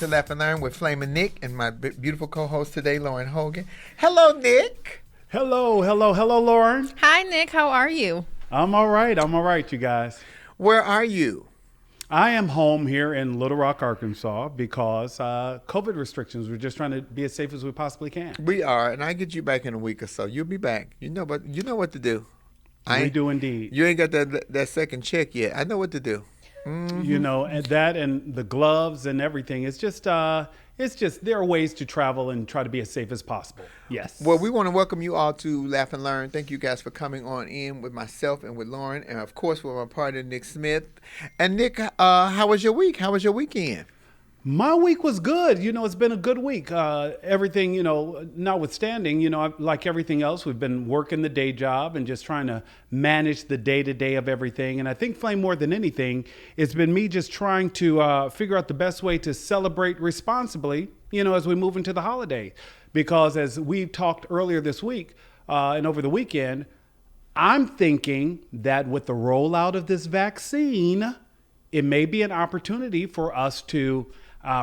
to Laugh and Learn with Flame and Nick and my beautiful co-host today, Lauren Hogan. Hello, Nick. Hello, Lauren. Hi, Nick. How are you? I'm all right, you guys. Where are you? I am home here in Little Rock, Arkansas, because COVID restrictions. We're just trying to be as safe as we possibly can. We are, and I get you back in a week or so. You'll be back. You know what to do. We do indeed. You ain't got that second check yet. I know what to do. Mm-hmm. You know, and that and the gloves and everything. It's just there are ways to travel and try to be as safe as possible. Yes. Well, we want to welcome you all to Laugh and Learn. Thank you guys for coming on in with myself and with Lauren, and of course with my partner NickSmith. And Nick, how was your week? How was your weekend? My week was good. You know, it's been a good week. Everything, notwithstanding, like everything else, we've been working the day job and just trying to manage the day-to-day of everything. And I think, Flame, more than anything, it's been me just trying to figure out the best way to celebrate responsibly, as we move into the holiday. Because as we talked earlier this week and over the weekend, I'm thinking that with the rollout of this vaccine, it may be an opportunity for us to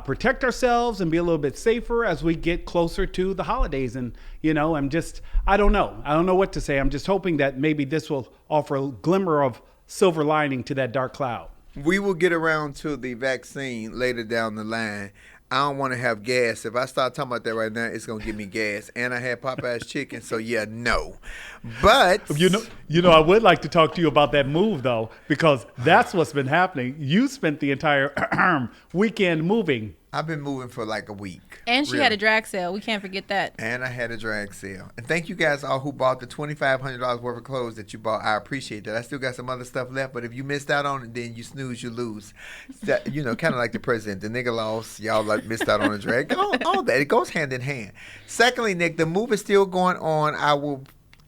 protect ourselves and be a little bit safer as we get closer to the holidays. And, I don't know. I don't know what to say. I'm just hoping that maybe this will offer a glimmer of silver lining to that dark cloud. We will get around to the vaccine later down the line. I don't want to have gas. If I start talking about that right now, it's going to give me gas. And I had Popeye's chicken, so yeah, no. But I would like to talk to you about that move, though, because that's what's been happening. You spent the entire weekend moving. I've been moving for like a week. And she had a drag sale. We can't forget that. And I had a drag sale. And thank you guys all who bought the $2,500 worth of clothes that you bought. I appreciate that. I still got some other stuff left, but if you missed out on it, then you snooze, you lose. That, kind of like the president. The nigga lost. Y'all missed out on the drag. All that. It goes hand in hand. Secondly, Nick, the move is still going on. I will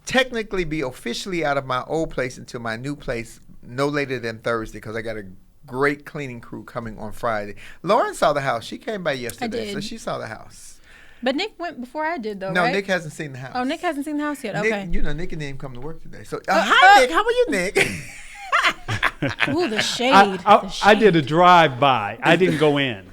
technically be officially out of my old place into my new place no later than Thursday because I got a great cleaning crew coming on Friday. Lauren saw the house. She came by yesterday, so she saw the house. But Nick went before I did, though, No, right? Nick hasn't seen the house. Oh, Nick hasn't seen the house yet. Nick, okay. Nick and didn't come to work today. So, hi, Nick. How are you, Nick? Ooh, the shade. I did a drive-by. I didn't go in.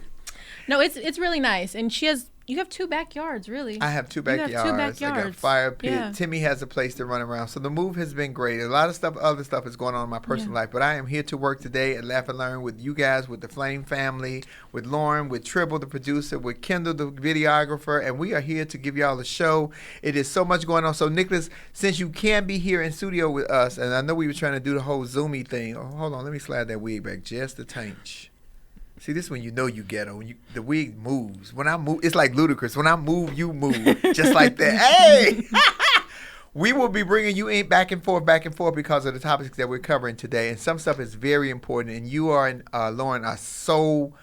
No, it's really nice. And you have two backyards, really. I have two backyards. I got a fire pit. Yeah. Timmy has a place to run around. So the move has been great. A lot of other stuff is going on in my personal life. But I am here to work today at Laugh and Learn with you guys, with the Flame family, with Lauren, with Tribble, the producer, with Kendall, the videographer. And we are here to give y'all a show. It is so much going on. So, Nicholas, since you can't be here in studio with us, and I know we were trying to do the whole Zoomy thing. Oh, hold on. Let me slide that wig back just a tinge. See, this is when you know you ghetto. The wig moves. When I move, it's like ludicrous. When I move, you move. Just like that. Hey! We will be bringing you in back and forth because of the topics that we're covering today. And some stuff is very important. And you and Lauren are so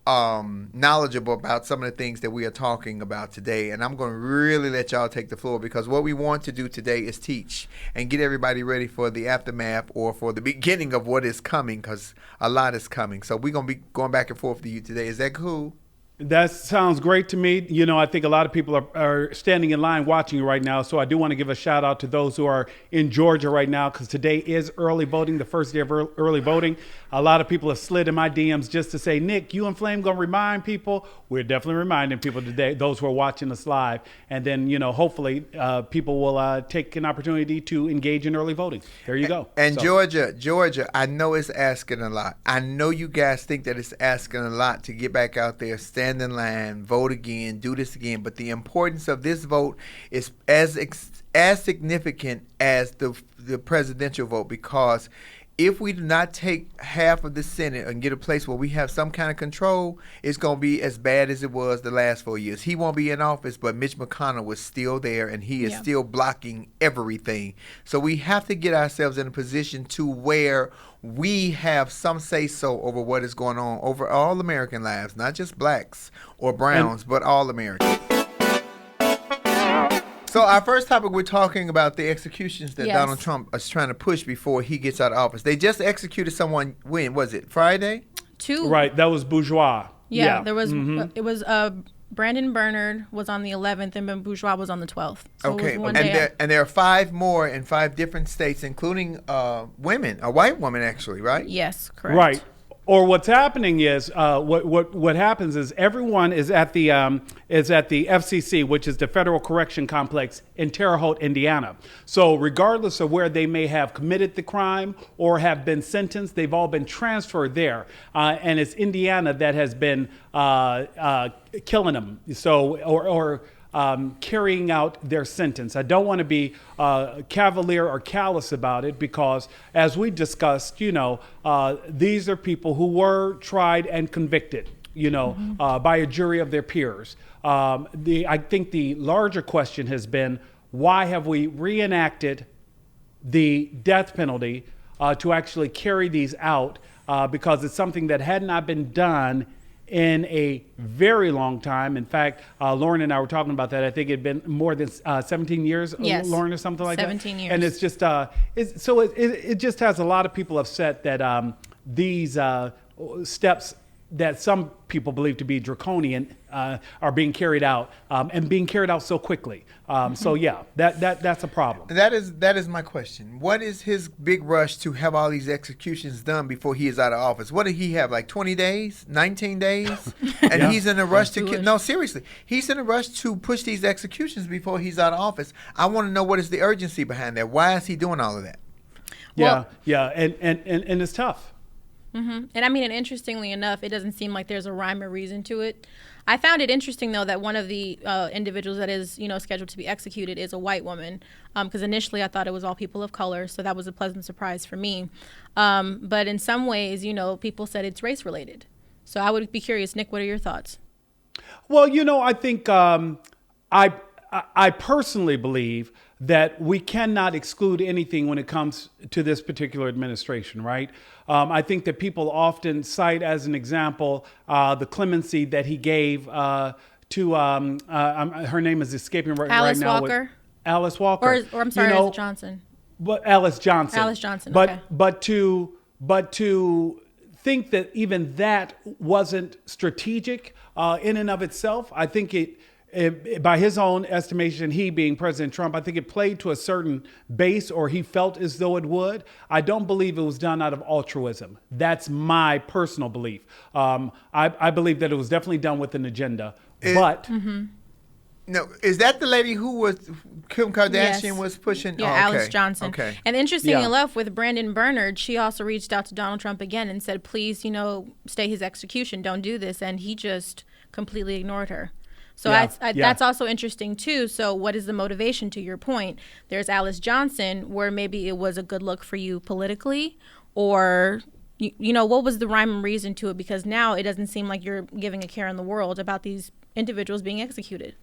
knowledgeable about some of the things that we are talking about today. And I'm going to really let y'all take the floor because what we want to do today is teach and get everybody ready for the aftermath or for the beginning of what is coming because a lot is coming. So we're going to be going back and forth with you today. Is that cool? That sounds great to me. I think a lot of people are standing in line watching right now. So I do want to give a shout out to those who are in Georgia right now because today is early voting, the first day of early voting. A lot of people have slid in my DMs just to say, Nick, you and Flame going to remind people. We're definitely reminding people today, those who are watching us live. And then, hopefully people will take an opportunity to engage in early voting. There you go. And Georgia, I know it's asking a lot. I know you guys think that it's asking a lot to get back out there, stand in line, vote again, do this again. But the importance of this vote is as significant as the presidential vote because if we do not take half of the Senate and get a place where we have some kind of control, it's going to be as bad as it was the last 4 years. He won't be in office, but Mitch McConnell was still there, and he is still blocking everything. So we have to get ourselves in a position to where we have some say-so over what is going on over all American lives, not just blacks or browns, but all Americans. So our first topic, we're talking about the executions that Donald Trump is trying to push before he gets out of office. They just executed someone, when was it, Friday? Right, that was Bourgeois. Yeah. There was, it was Brandon Bernard was on the 11th and Ben Bourgeois was on the 12th. So okay, and there are 5 more in 5 different states, including women, a white woman actually, right? Yes, correct. Right. Or what's happening is what happens is everyone is at the FCC, which is the Federal Correction Complex in Terre Haute, Indiana. So regardless of where they may have committed the crime or have been sentenced, they've all been transferred there, and it's Indiana that has been killing them. So or carrying out their sentence. I don't want to be cavalier or callous about it because, as we discussed, these are people who were tried and convicted, by a jury of their peers. I think the larger question has been, why have we reenacted the death penalty to actually carry these out? Because it's something that had not been done in a very long time. In fact, Lauren and I were talking about that. I think it'd been more than 17 years, yes. Lauren, or something like 17 that. 17 years. And it's just, it just has a lot of people upset that these steps that some people believe to be draconian are being carried out and being carried out so quickly. So yeah, that's a problem. That is my question. What is his big rush to have all these executions done before he is out of office? What did he have, like 20 days, 19 days? And he's in a rush to kill. No, seriously. He's in a rush to push these executions before he's out of office. I want to know what is the urgency behind that. Why is he doing all of that? Yeah, and it's tough. Mm-hmm. And I mean, and interestingly enough, it doesn't seem like there's a rhyme or reason to it. I found it interesting, though, that one of the individuals that is, scheduled to be executed is a white woman. Because initially I thought it was all people of color, so that was a pleasant surprise for me. But in some ways, people said it's race related. So I would be curious, Nick, what are your thoughts? Well, I think I personally believe that we cannot exclude anything when it comes to this particular administration, right? I think that people often cite as an example the clemency that he gave to, her name is escaping right now. Alice Walker? Alice Walker. Or I'm sorry, Alice Johnson. But Alice Johnson. Alice Johnson, okay. But to think that even that wasn't strategic in and of itself, I think it by his own estimation, he being President Trump, I think it played to a certain base, or he felt as though it would. I don't believe it was done out of altruism. That's my personal belief. I believe that it was definitely done with an agenda. No, is that the lady who was Kim Kardashian was pushing? Yeah, Alice Johnson. Okay. And interestingly enough, with Brandon Bernard, she also reached out to Donald Trump again and said, please, stay his execution. Don't do this. And he just completely ignored her. So that's also interesting, too. So what is the motivation, to your point? There's Alice Johnson, where maybe it was a good look for you politically, or, what was the rhyme and reason to it? Because now it doesn't seem like you're giving a care in the world about these individuals being executed.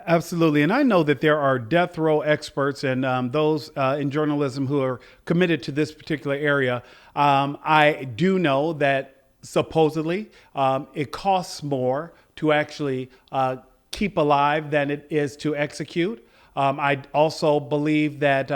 Absolutely. And I know that there are death row experts and those in journalism who are committed to this particular area. I do know that supposedly it costs more to actually keep alive than it is to execute. I also believe that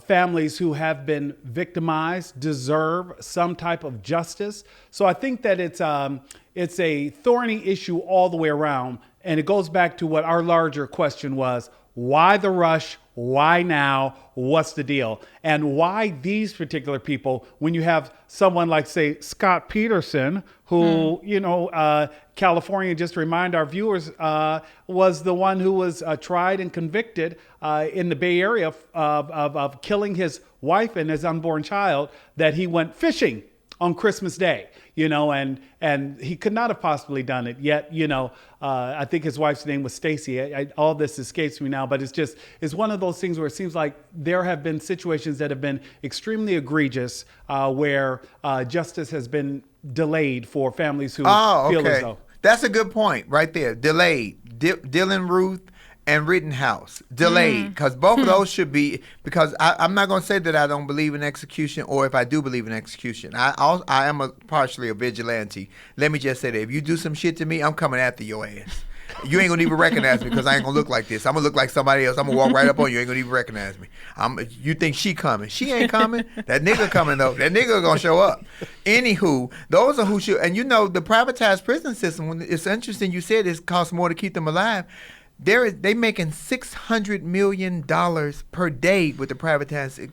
families who have been victimized deserve some type of justice. So I think that it's a thorny issue all the way around. And it goes back to what our larger question was: why the rush? Why now? What's the deal? And why these particular people, when you have someone like, say, Scott Peterson, who, California, just to remind our viewers, was the one who was tried and convicted in the Bay Area of killing his wife and his unborn child, that he went fishing on Christmas Day, and he could not have possibly done it. Yet, I think his wife's name was Stacy. All this escapes me now, but it's one of those things where it seems like there have been situations that have been extremely egregious, where justice has been delayed for families who feel as though. That's a good point right there. Delayed. Dylan Ruth and Rittenhouse, delayed, because both of those should be, because I'm not going to say that I don't believe in execution, or if I do believe in execution. I am partially a vigilante. Let me just say that if you do some shit to me, I'm coming after your ass. You ain't going to even recognize me, because I ain't going to look like this. I'm going to look like somebody else. I'm going to walk right up on you. You ain't going to even recognize me. You think she coming. She ain't coming. That nigga coming, though. That nigga going to show up. Anywho, those are who should, and the privatized prison system, it's interesting you said it costs more to keep them alive. They making $600 million per day with the privatized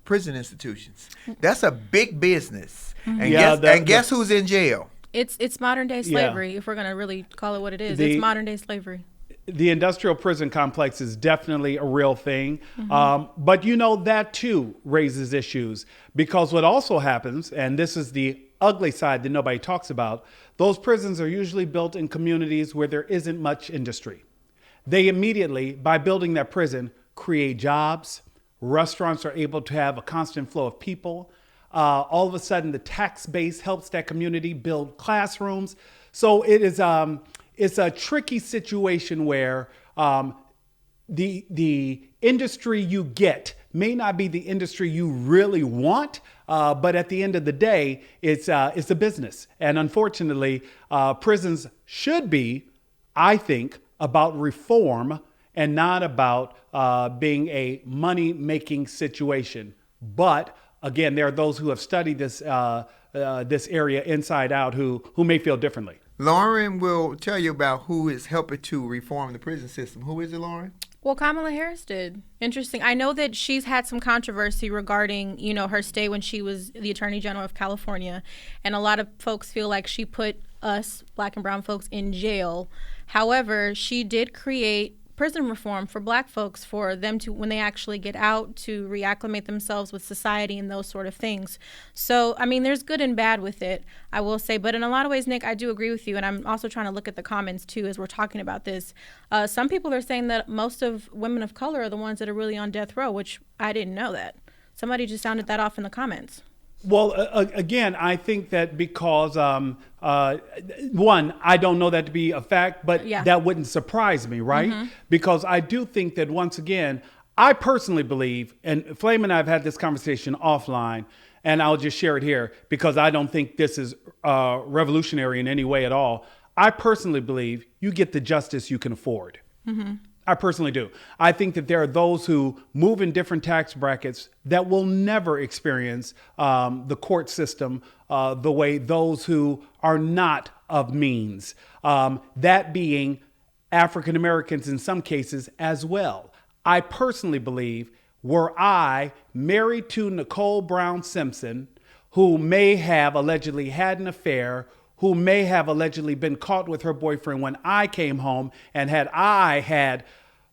prison institutions. That's a big business. And guess who's in jail? It's modern day slavery, if we're going to really call it what it is. It's modern day slavery. The industrial prison complex is definitely a real thing. But that too raises issues, because what also happens, and this is the ugly side that nobody talks about, those prisons are usually built in communities where there isn't much industry. They immediately, by building that prison, create jobs. Restaurants are able to have a constant flow of people. All of a sudden, the tax base helps that community build classrooms. So it's a tricky situation where the industry you get may not be the industry you really want, but at the end of the day, it's a business. And unfortunately, prisons should be, I think, about reform and not about being a money-making situation. But again, there are those who have studied this area inside out who may feel differently. Lauren will tell you about who is helping to reform the prison system. Who is it, Lauren? Well, Kamala Harris did. Interesting. I know that she's had some controversy regarding, her stay when she was the Attorney General of California. And a lot of folks feel like she put us, Black and brown folks, in jail. However, she did create prison reform for Black folks, for them to, when they actually get out, to reacclimate themselves with society and those sort of things. So, there's good and bad with it, I will say. But in a lot of ways, Nick, I do agree with you. And I'm also trying to look at the comments, too, as we're talking about this. Some people are saying that most of women of color are the ones that are really on death row, which I didn't know that. Somebody just sounded that off in the comments. Well, again, I think that because, one, I don't know that to be a fact, but that wouldn't surprise me, right? Because I do think that, once again, I personally believe, and Flame and I have had this conversation offline, and I'll just share it here because I don't think this is revolutionary in any way at all. I personally believe you get the justice you can afford. I personally do. I think that there are those who move in different tax brackets that will never experience the court system the way those who are not of means, that being African Americans in some cases as well. I personally believe, were I married to Nicole Brown Simpson, who may have allegedly had an affair, who may have allegedly been caught with her boyfriend when I came home, and had I had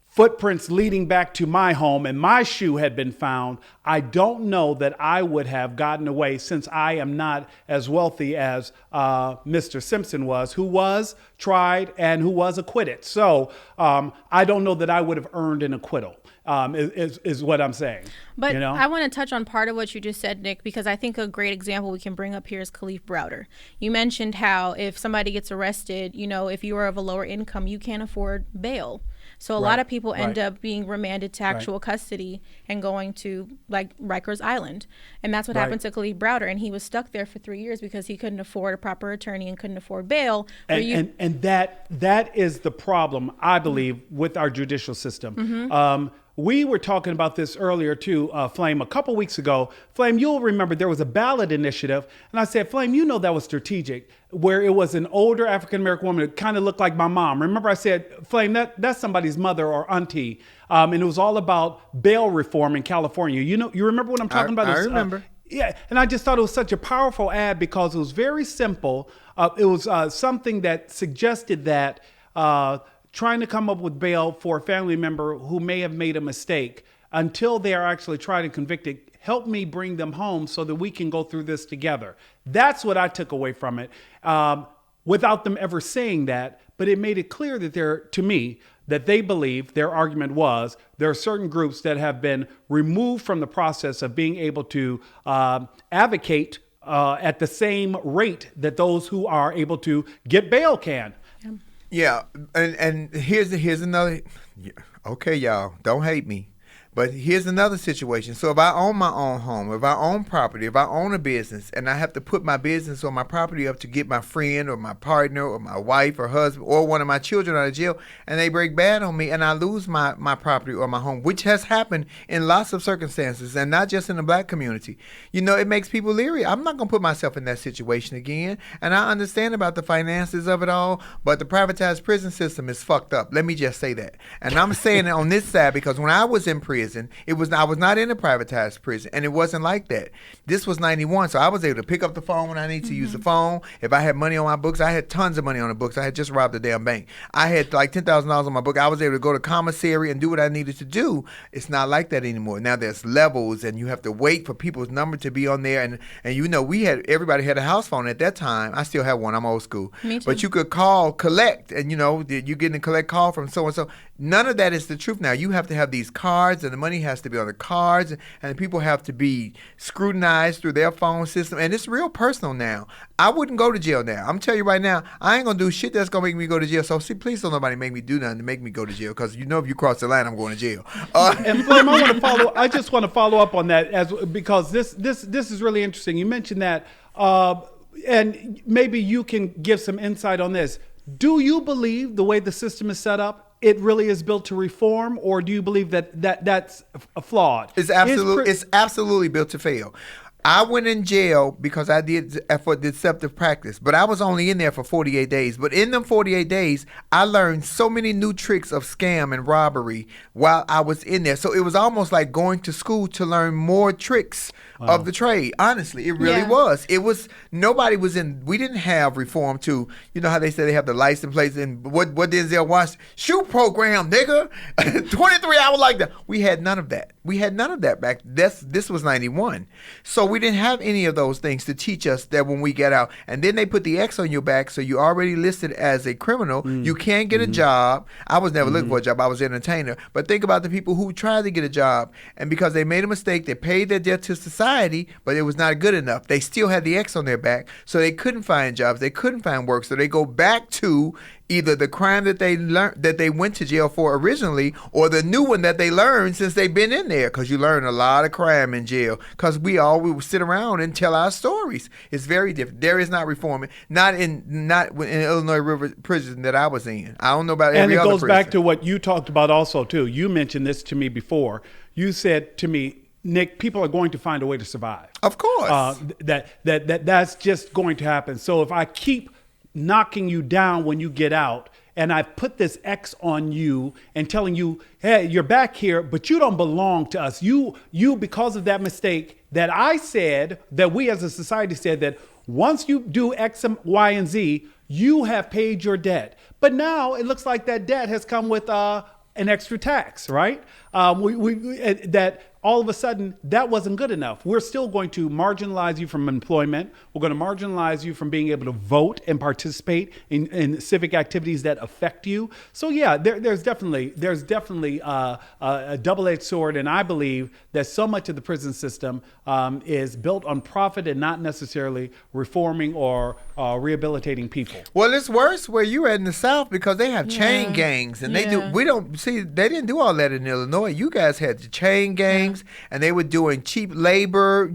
footprints leading back to my home and my shoe had been found, I don't know that I would have gotten away, since I am not as wealthy as Mr. Simpson was, who was tried and who was acquitted. So I don't know that I would have earned an acquittal. Is what I'm saying. But I want to touch on part of what you just said, Nick, because I think a great example we can bring up here is Khalif Browder. You mentioned how if somebody gets arrested, if you are of a lower income, you can't afford bail. So a lot of people end up being remanded to actual custody and going to like Rikers Island. And that's what happened to Khalif Browder. And he was stuck there for 3 years because he couldn't afford a proper attorney and couldn't afford bail. And that is the problem, I believe, with our judicial system. We were talking about this earlier too, Flame, a couple weeks ago. Flame, you'll remember there was a ballot initiative. And I said, Flame, that was strategic, where it was an older African-American woman that kind of looked like my mom. Remember I said, Flame, that's somebody's mother or auntie. And it was all about bail reform in California. You remember what I'm talking about? I remember. Yeah, and I just thought it was such a powerful ad because it was very simple. It was something that suggested that trying to come up with bail for a family member who may have made a mistake until they are actually tried and convicted, help me bring them home so that we can go through this together. That's what I took away from it, without them ever saying that. But it made it clear that to me, that they believe, their argument was, there are certain groups that have been removed from the process of being able to advocate at the same rate that those who are able to get bail can. Yeah, and here's another. Okay, y'all, don't hate me, but here's another situation. So if I own my own home, if I own property, if I own a business, and I have to put my business or my property up to get my friend or my partner or my wife or husband or one of my children out of jail, and they break bad on me, and I lose my property or my home, which has happened in lots of circumstances, and not just in the Black community. It makes people leery. I'm not going to put myself in that situation again, and I understand about the finances of it all, but the privatized prison system is fucked up. Let me just say that. And I'm saying it on this side because when I was in prison, prison. I was not in a privatized prison, and it wasn't like that. This was 91, so I was able to pick up the phone when I need to use the phone. If I had money on my books, I had tons of money on the books. I had just robbed a damn bank. I had like $10,000 on my book. I was able to go to commissary and do what I needed to do. It's not like that anymore. Now there's levels, and you have to wait for people's number to be on there. And you know, everybody had a house phone at that time. I still have one. I'm old school. Me too. But you could collect, and you know, you're getting a collect call from so and so. None of that is the truth now. You have to have these cards, and the money has to be on the cards, and people have to be scrutinized through their phone system, and it's real personal now. I wouldn't go to jail now. I'm telling you right now, I ain't gonna do shit that's gonna make me go to jail. So see, please don't nobody make me do nothing to make me go to jail, because you know if you cross the line, I'm going to jail. And Flame, I just want to follow up on that because this is really interesting. You mentioned that, and maybe you can give some insight on this. Do you believe the way the system is set up, it really is built to reform, or do you believe that's flawed? It's absolutely built to fail. I went in jail because I did for deceptive practice, but I was only in there for 48 days. But in them 48 days, I learned so many new tricks of scam and robbery while I was in there. So it was almost like going to school to learn more tricks of the trade. Honestly, it really was. It was, we didn't have reform to, you know how they say they have the license plates and what Denzel Washington, shoot program, nigga, 23 hours like that. We had none of that. We had none of that back. This was 91. So we didn't have any of those things to teach us that when we get out. And then they put the X on your back, so you're already listed as a criminal. You can't get a job. I was never looking for a job. I was an entertainer. But think about the people who tried to get a job, and because they made a mistake, they paid their debt to society, but it was not good enough. They still had the X on their back, so they couldn't find jobs. They couldn't find work, so they go back to either the crime that they went to jail for originally, or the new one that they learned since they've been in there. Because you learn a lot of crime in jail. Because we will sit around and tell our stories. It's very different. There is not reforming. Not in Illinois River prison that I was in. I don't know about every other prison. And it goes back to what you talked about also too. You mentioned this to me before. You said to me, Nick, people are going to find a way to survive. Of course. That's just going to happen. So if I keep knocking you down when you get out, and I put this X on you and telling you, hey, you're back here, but you don't belong to us. You, because of that mistake that I said, that we as a society said, that once you do X, Y, and Z, you have paid your debt. But now it looks like that debt has come with an extra tax, right? That all of a sudden, that wasn't good enough. We're still going to marginalize you from employment. We're going to marginalize you from being able to vote and participate in civic activities that affect you. So yeah, there's definitely a double-edged sword, and I believe that so much of the prison system is built on profit and not necessarily reforming or rehabilitating people. Well, it's worse where you're in the South, because they have chain gangs, and they didn't do all that in Illinois. You guys had the chain gangs. And they were doing cheap labor,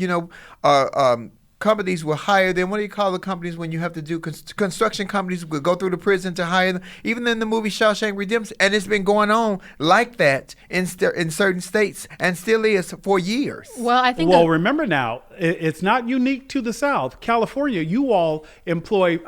companies will hire them. What do you call the companies when you have to do construction companies will go through the prison to hire them? Even in the movie Shawshank Redemption, and it's been going on like that in certain states, and still is for years. Well, I think. Well, remember now, it's not unique to the South. California, you all employ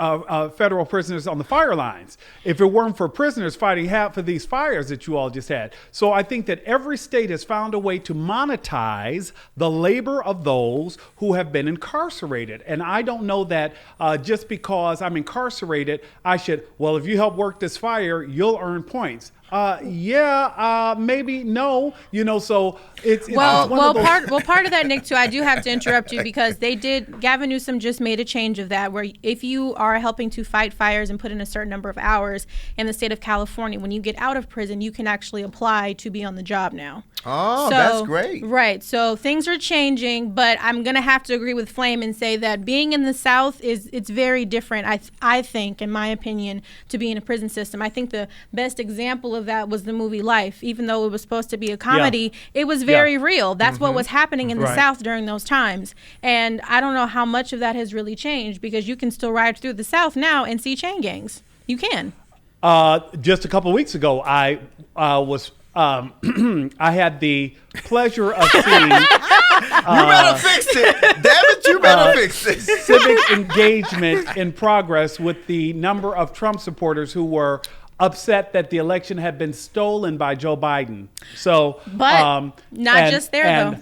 federal prisoners on the fire lines. If it weren't for prisoners fighting half of these fires that you all just had. So I think that every state has found a way to monetize the labor of those who have been incarcerated. And I don't know that just because I'm incarcerated, I should, well, if you help work this fire, you'll earn points. Maybe no, so it's part of that, Nick, too, I do have to interrupt you, because Gavin Newsom just made a change of that, where if you are helping to fight fires and put in a certain number of hours in the state of California, when you get out of prison, you can actually apply to be on the job now. Oh, that's great. Right. So things are changing, but I'm going to have to agree with Flame and say that being in the South it's very different, I think, in my opinion, to be in a prison system. I think the best example of that was the movie Life. Even though it was supposed to be a comedy, it was very real. That's what was happening in the South during those times. And I don't know how much of that has really changed, because you can still ride through the South now and see chain gangs. You can. Just a couple of weeks ago, I had the pleasure of seeing. You better fix it. Damn it, you better fix it. Civic engagement in progress with the number of Trump supporters who were upset that the election had been stolen by Joe Biden. So, but not just there, though.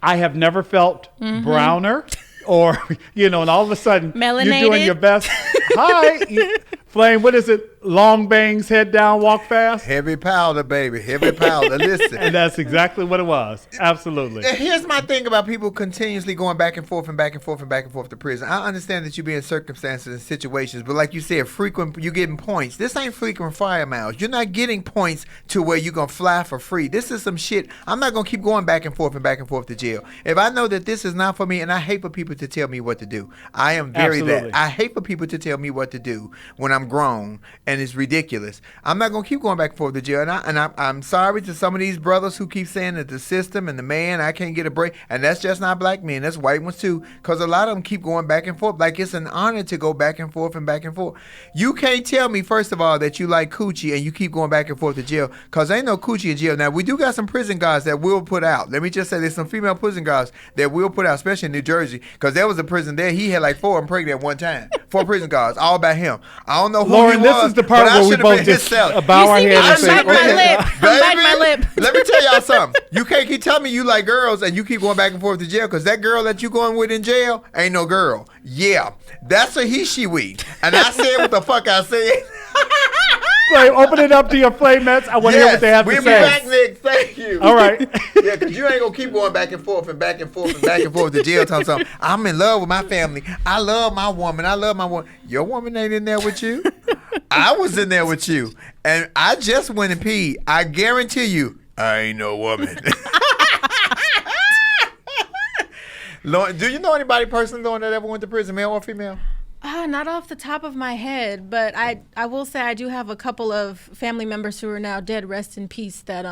I have never felt browner or, and all of a sudden melanated. You're doing your best. Hi, Flame, what is it? Long bangs, head down, walk fast? Heavy powder, baby. Heavy powder. Listen. And that's exactly what it was. Absolutely. Here's my thing about people continuously going back and forth and back and forth and back and forth to prison. I understand that you be in circumstances and situations, but like you said, you're getting points. This ain't frequent flyer miles. You're not getting points to where you're going to fly for free. This is some shit. I'm not going to keep going back and forth to jail. If I know that this is not for me, and I hate for people to tell me what to do. I am very that. I hate for people to tell me what to do when I'm grown and it's ridiculous. I'm not going to keep going back and forth to jail. And I'm sorry to some of these brothers who keep saying that the system and the man, I can't get a break. And that's just not black men. That's white ones too. Because a lot of them keep going back and forth. Like it's an honor to go back and forth and back and forth. You can't tell me, first of all, that you like coochie and you keep going back and forth to jail. Because ain't no coochie in jail. Now, we do got some prison guards that will put out. Let me just say there's some female prison guards that will put out, especially in New Jersey. Because there was a prison there. He had like 4 pregnant at one time. 4 prison guards, all about him. I don't know who Lauren, he was. This is the part where we both just bow our head and say, I'm biting my lip. Let me tell y'all something. You can't keep telling me you like girls and you keep going back and forth to jail because that girl that you going with in jail ain't no girl. Yeah, that's a he, she, we. And I said what the fuck I said. Flame, open it up to your Flamettes. I want to hear what they have to say. We'll be back, Nick. Thank you. All right. Yeah, because you ain't going to keep going back and forth and back and forth and back and forth to jail talking something. I'm in love with my family. I love my woman. Your woman ain't in there with you. I was in there with you. And I just went and peed. I guarantee you, I ain't no woman. Lauren, do you know anybody personally, Lauren, that ever went to prison, male or female? Not off the top of my head, but I will say I do have a couple of family members who are now dead, rest in peace, that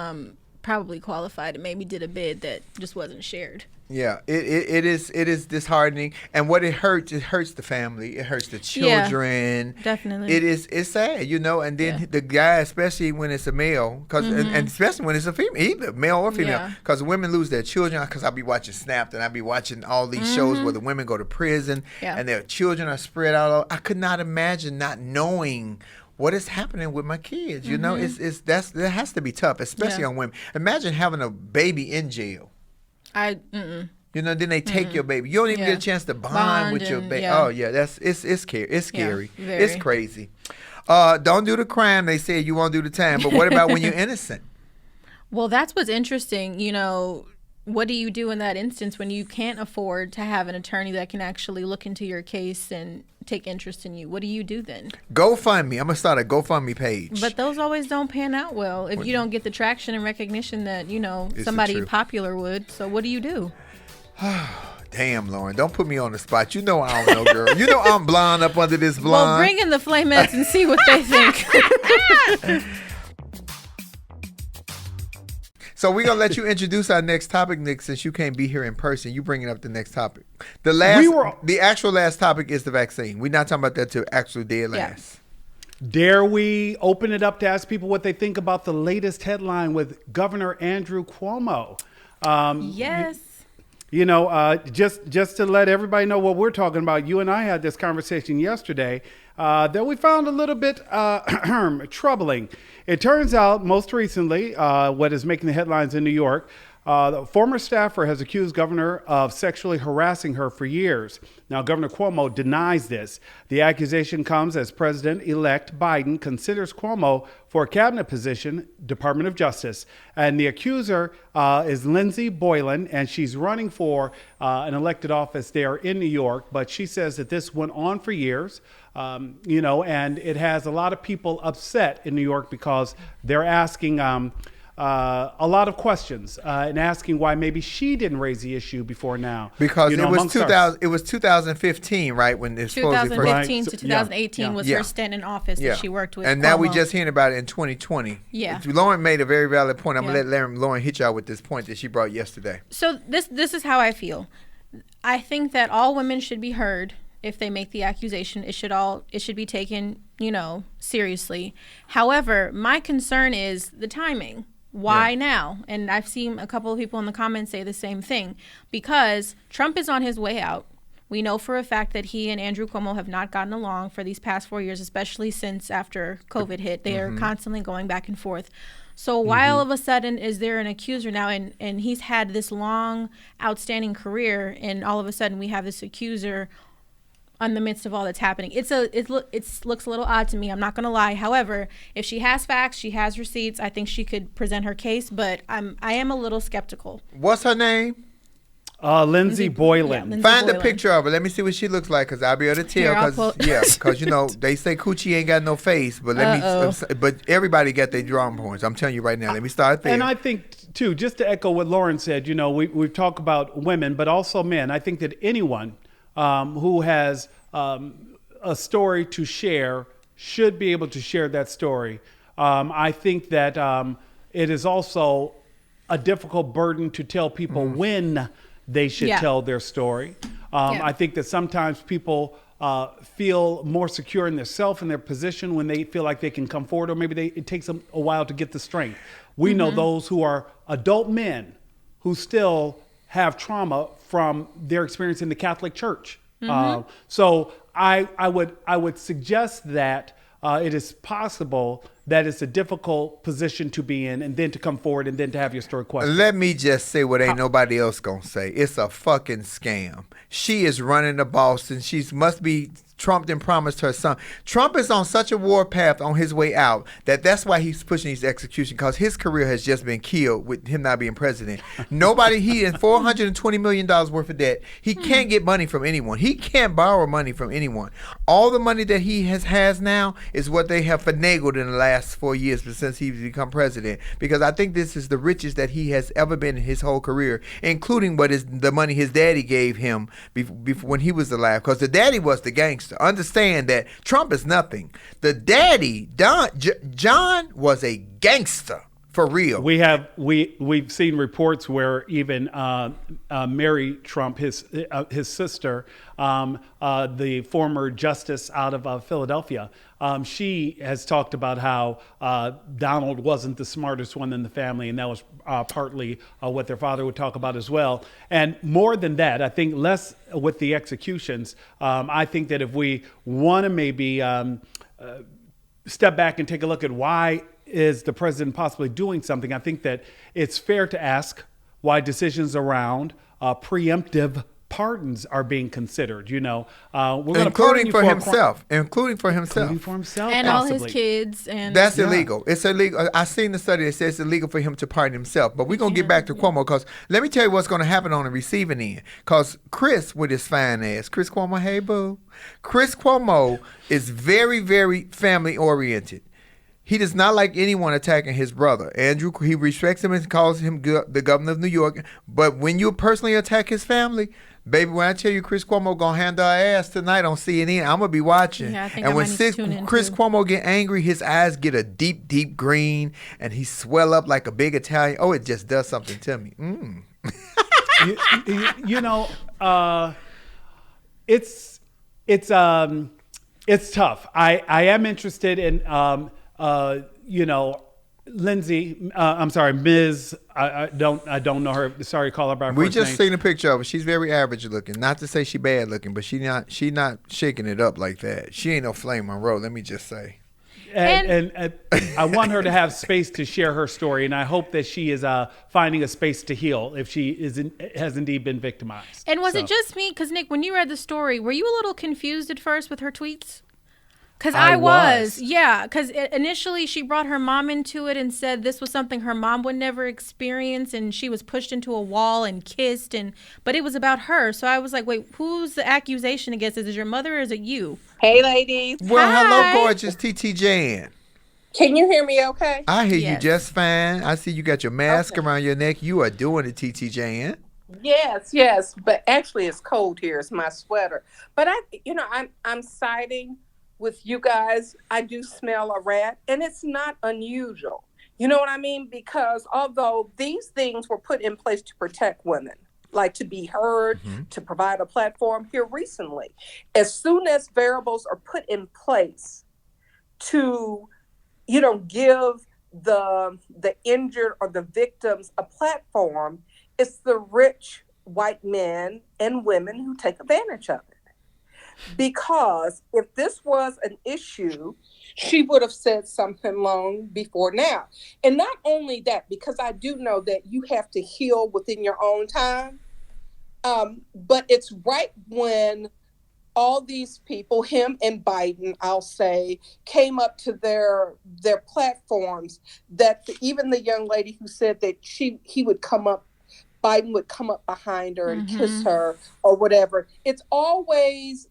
probably qualified and maybe did a bid that just wasn't shared. Yeah, it is disheartening, and what it hurts the family, it hurts the children. Yeah, definitely, it's sad, and then the guy, especially when it's a male, and especially when it's a female, either male or female, because women lose their children. Because I be watching Snapped and I be watching all these shows where the women go to prison and their children are spread out. I could not imagine not knowing what is happening with my kids. That has to be tough, especially on women. Imagine having a baby in jail. Then they take your baby. You don't even get a chance to bond with your baby. Oh yeah, it's scary. It's scary. Yeah, it's crazy. Don't do the crime. They say you won't do the time. But what about when you're innocent? Well, that's what's interesting. What do you do in that instance when you can't afford to have an attorney that can actually look into your case and take interest in you? What do you do then? GoFundMe. I'm gonna start a GoFundMe page. But those always don't pan out well if you don't get the traction and recognition that somebody popular would. So what do you do? Damn, Lauren, don't put me on the spot. You know I don't know, girl. You know I'm blonde up under this blonde. Well, bring in the Flamettes and see what they think. So we're gonna let you introduce our next topic, Nick, since you can't be here in person. You bringing up the next topic. The actual last topic is the vaccine. We're not talking about that till actual dead last. Dare we open it up to ask people what they think about the latest headline with Governor Andrew Cuomo? Yes. Just to let everybody know what we're talking about, you and I had this conversation yesterday that we found a little bit troubling. It turns out, most recently, what is making the headlines in New York, the former staffer has accused Governor of sexually harassing her for years. Now, Governor Cuomo denies this. The accusation comes as President-elect Biden considers Cuomo for a cabinet position, Department of Justice. And the accuser is Lindsey Boylan, and she's running for an elected office there in New York. But she says that this went on for years, and it has a lot of people upset in New York because they're asking a lot of questions and asking why maybe she didn't raise the issue before now. Because it was 2015, right? When it's 2015 to 2018 was her stint in office that she worked with. And now we just hearing about it in 2020. Yeah. Lauren made a very valid point. I'm gonna let Lauren hit y'all with this point that she brought yesterday. So this is how I feel. I think that all women should be heard if they make the accusation. It should be taken, seriously. However, my concern is the timing. Why now? And I've seen a couple of people in the comments say the same thing. Because Trump is on his way out. We know for a fact that he and Andrew Cuomo have not gotten along for these past 4 years, especially since after COVID hit. They are constantly going back and forth. So why all of a sudden is there an accuser now? And he's had this long, outstanding career, and all of a sudden we have this accuser in the midst of all that's happening. It looks a little odd to me. I'm not going to lie. However, if she has facts, she has receipts, I think she could present her case. But I am a little skeptical. What's her name? Lindsey Boylan. Lindsey Find Boylan. a picture of her. Let me see what she looks like, because I'll be able to tell. Because you know they say coochie ain't got no face, but but everybody got their drawing points. I'm telling you right now. Let me start there. And I think too, just to echo what Lauren said, you know, we've talked about women, but also men. I think that anyone who has a story to share should be able to share that story. I think that it is also a difficult burden to tell people when they should tell their story. I think that sometimes people feel more secure in themselves and their position when they feel like they can come forward, or maybe it takes them a while to get the strength. We know those who are adult men who still have trauma from their experience in the Catholic Church. So I would suggest that it is possible that it's a difficult position to be in, and then to come forward and then to have your story questioned. Let me just say what ain't nobody else gonna say. It's a fucking scam. She is running to Boston. She must be Trump then promised her son. Trump is on such a war path on his way out that's why he's pushing these executions, because his career has just been killed with him not being president. He has $420 million worth of debt. He can't get money from anyone. He can't borrow money from anyone. All the money that he has now is what they have finagled in the last 4 years since he's become president, because I think this is the richest that he has ever been in his whole career, including what is the money his daddy gave him before when he was alive, because the daddy was the gangster. Understand that Trump is nothing. The daddy, John, was a gangster for real. We've seen reports where even Mary Trump, his sister, the former justice out of Philadelphia, she has talked about how Donald wasn't the smartest one in the family, and that was partly what their father would talk about as well. And more than that, I think less with the executions. I think that if we want to maybe step back and take a look at why is the president possibly doing something, I think that it's fair to ask why decisions around preemptive pardons are being considered. You know, including for himself, and possibly all his kids, and that's illegal. It's illegal. I seen the study that says it's illegal for him to pardon himself. But we're gonna get back to Cuomo, because let me tell you what's gonna happen on the receiving end. Because Chris, with his fine ass, Chris Cuomo, hey boo, Chris Cuomo is very, very family oriented. He does not like anyone attacking his brother. Andrew, he respects him and calls him the governor of New York. But when you personally attack his family, baby, when I tell you Chris Cuomo gonna handle our ass tonight on CNN, I'm gonna be watching. Yeah, I think and when Chris too. Cuomo get angry, his eyes get a deep, deep green, and he swell up like a big Italian. Oh, it just does something to me. It's tough. I am interested in Lindsey, I'm sorry, Ms. I don't know her. Sorry to call her by her We first just name. seen a picture of her. She's very average looking. Not to say she bad looking, but she not shaking it up like that. She ain't no Flame Monroe, let me just say. And I want her to have space to share her story, and I hope that she is finding a space to heal if she has indeed been victimized. And was it just me? Because Nick, when you read the story, were you a little confused at first with her tweets? Because I was. Yeah. Because initially she brought her mom into it and said this was something her mom would never experience, and she was pushed into a wall and kissed, but it was about her. So I was like, wait, who's the accusation against? Is it your mother or is it you? Hey, ladies. Well, Hi. hello, gorgeous TT Jan. Can you hear me okay? I hear you Yes. just fine. I see you got your mask around your neck. You are doing it, TT Jan. Yes. But actually it's cold here. It's my sweater. But I'm siding with you guys. I do smell a rat, and it's not unusual. You know what I mean? Because although these things were put in place to protect women, like to be heard, to provide a platform here recently, as soon as variables are put in place to, give the injured or the victims a platform, it's the rich white men and women who take advantage of it. Because if this was an issue, she would have said something long before now. And not only that, because I do know that you have to heal within your own time, but it's right when all these people, him and Biden, I'll say, came up to their platforms, that even the young lady who said that Biden would come up behind her and kiss her or whatever. It's always,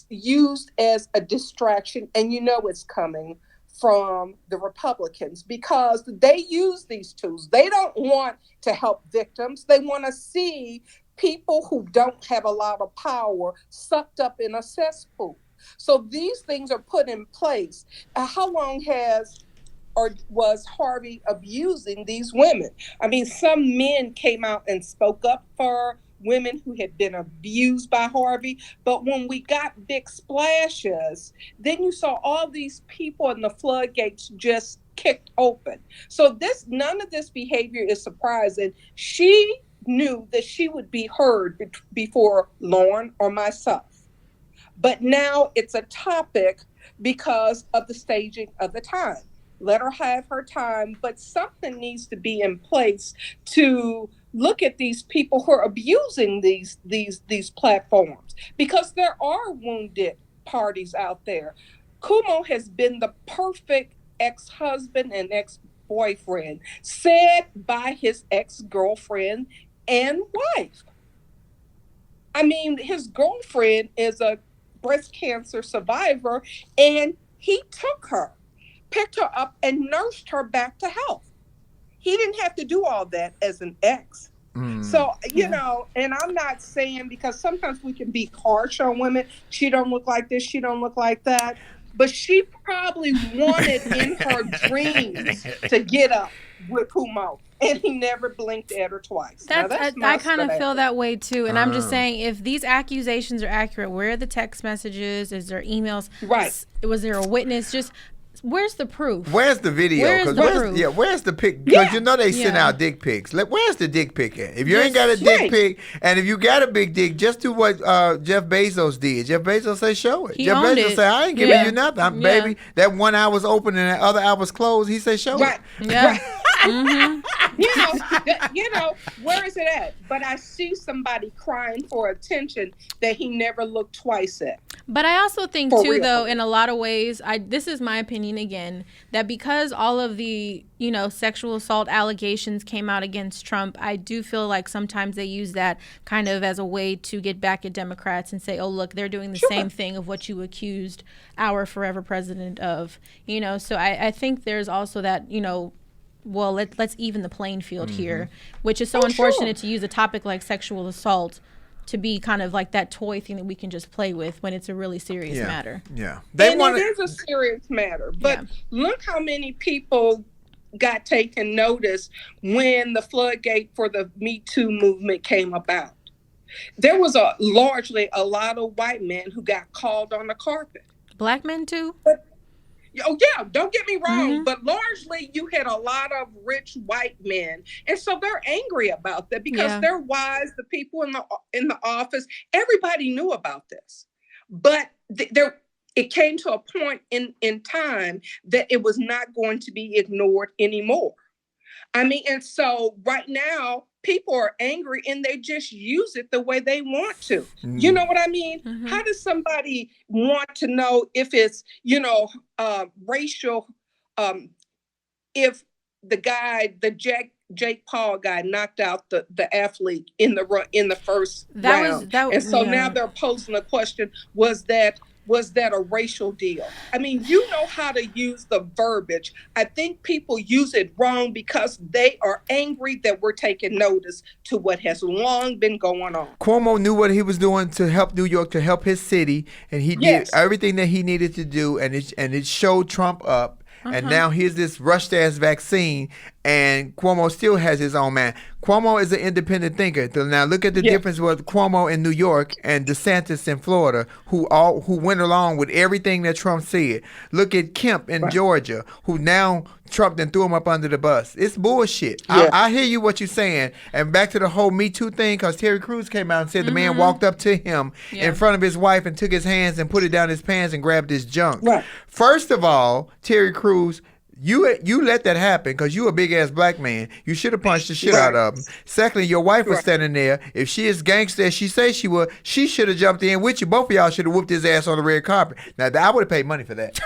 used as a distraction, and it's coming from the Republicans because they use these tools. They don't want to help victims. They want to see people who don't have a lot of power sucked up in a cesspool. So these things are put in place. How long was Harvey abusing these women? I mean, some men came out and spoke up for women who had been abused by Harvey. But when we got big splashes, then you saw all these people and the floodgates just kicked open. So none of this behavior is surprising. She knew that she would be heard before Lauren or myself. But now it's a topic because of the staging of the time. Let her have her time, but something needs to be in place to look at these people who are abusing these platforms, because there are wounded parties out there. Cuomo has been the perfect ex-husband and ex-boyfriend, said by his ex-girlfriend and wife. I mean, his girlfriend is a breast cancer survivor, and he took her, picked her up, and nursed her back to health. He didn't have to do all that as an ex. So, and I'm not saying, because sometimes we can be harsh on women. She don't look like this. She don't look like that. But she probably wanted in her dreams to get up with Cuomo, and he never blinked at her twice. I kind of feel that way too. And I'm just saying, if these accusations are accurate, where are the text messages? Is there emails? Right. Was there a witness? Just where's the proof? Where's the video? Where's the pic? Because they send out dick pics. Where's the dick pic at? If you ain't got a dick pic, and if you got a big dick, just do what Jeff Bezos did. Jeff Bezos said, show it. Jeff Bezos said, I ain't giving you nothing. Baby, that one eye was open and that other eye was closed. He said, show it. Yeah. Where is it at? But I see somebody crying for attention that he never looked twice at. But I also think too, though, in a lot of ways, this is my opinion again, that because all of the, sexual assault allegations came out against Trump, I do feel like sometimes they use that kind of as a way to get back at Democrats and say, oh, look, they're doing the same thing of what you accused our forever president of, So I think there's also that, well, let's even the playing field here, which is so unfortunate to use a topic like sexual assault to be kind of like that toy thing that we can just play with when it's a really serious matter. Yeah. It is a serious matter. But look how many people got taken notice when the floodgate for the Me Too movement came about. There was largely a lot of white men who got called on the carpet. Black men too? Oh, yeah, don't get me wrong, but largely you had a lot of rich white men. And so they're angry about that because their wives, the people in the office, everybody knew about this. But it came to a point in time that it was not going to be ignored anymore. I mean, and so right now, people are angry and they just use it the way they want to. You know what I mean? How does somebody want to know if it's, racial, if the Jake Paul guy knocked out the athlete in the first round. Now they're posing the question, was that a racial deal? I mean, you know how to use the verbiage. I think people use it wrong because they are angry that we're taking notice to what has long been going on. Cuomo knew what he was doing to help New York, to help his city, and he did everything that he needed to do, and it showed Trump up. And now here's this rushed-ass vaccine. and Cuomo still has his own man. Cuomo is an independent thinker. Now look at the difference with Cuomo in New York and DeSantis in Florida, who went along with everything that Trump said. Look at Kemp in Georgia, who now Trump then threw him up under the bus. It's bullshit. Yeah. I hear you what you're saying. And back to the whole Me Too thing, because Terry Crews came out and said the man walked up to him in front of his wife and took his hands and put it down his pants and grabbed his junk. Right. First of all, Terry Crews, you let that happen because you a big ass black man. You should have punched the shit out of him. Secondly, your wife was standing there. If she is gangster as she says she would, she should have jumped in with you. Both of y'all should have whooped his ass on the red carpet. Now I would have paid money for that.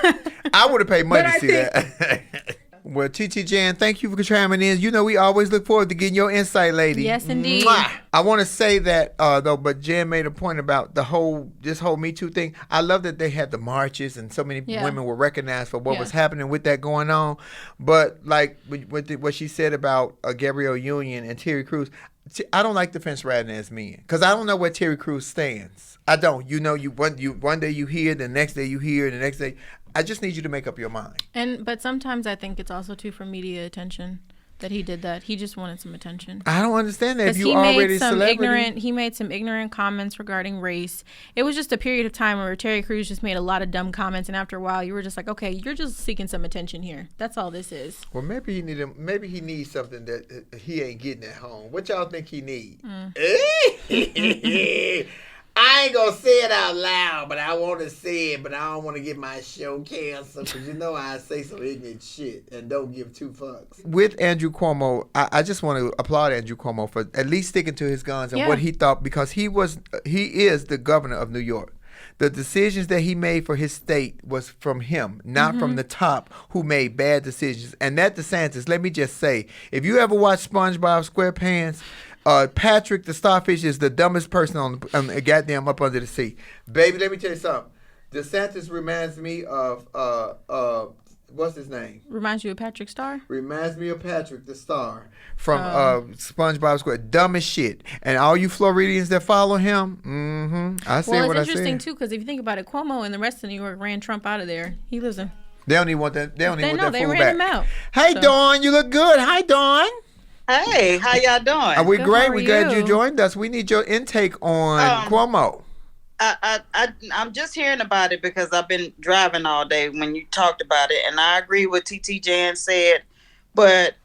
I would have paid money to see that. Well, TT Jan, thank you for chiming in. You know we always look forward to getting your insight, lady. Yes, indeed. Mwah. I want to say that though, but Jan made a point about this whole Me Too thing. I love that they had the marches and so many women were recognized for what was happening with that going on. But like what she said about Gabrielle Union and Terry Crews, I don't like the fence riding as men because I don't know where Terry Crews stands. I don't. You know, one day you hear, the next day you hear, the next day. I just need you to make up your mind. But sometimes I think it's also too for media attention that he did that. He just wanted some attention. I don't understand that. If you already celebrity, he made some ignorant comments regarding race. It was just a period of time where Terry Crews just made a lot of dumb comments, and after a while, you were just like, okay, you're just seeking some attention here. That's all this is. Well, maybe he needs something that he ain't getting at home. What y'all think he needs? I ain't gonna say it out loud, but I want to say it, but I don't want to get my show canceled because you know I say some ignorant shit and don't give two fucks. With Andrew Cuomo, I just want to applaud Andrew Cuomo for at least sticking to his guns and what he thought, because he is the governor of New York. The decisions that he made for his state was from him, not from the top who made bad decisions. And that DeSantis, let me just say, if you ever watch SpongeBob SquarePants, Patrick the starfish is the dumbest person on the goddamn up under the sea. Baby, let me tell you something. DeSantis reminds me of what's his name? Reminds you of Patrick Star? Reminds me of Patrick the Star from SpongeBob Square. Dumb as shit. And all you Floridians that follow him, I say what I say. Well, it's interesting too because if you think about it, Cuomo and the rest of New York ran Trump out of there. He lives in. They don't even want that. They don't even want that fool back. They ran him out. Hey, Dawn, you look good. Hi, Dawn. Hey, how y'all doing? Are we great? We're glad you joined us. We need your intake on Cuomo. I'm just hearing about it because I've been driving all day when you talked about it, and I agree with TT Jan said. But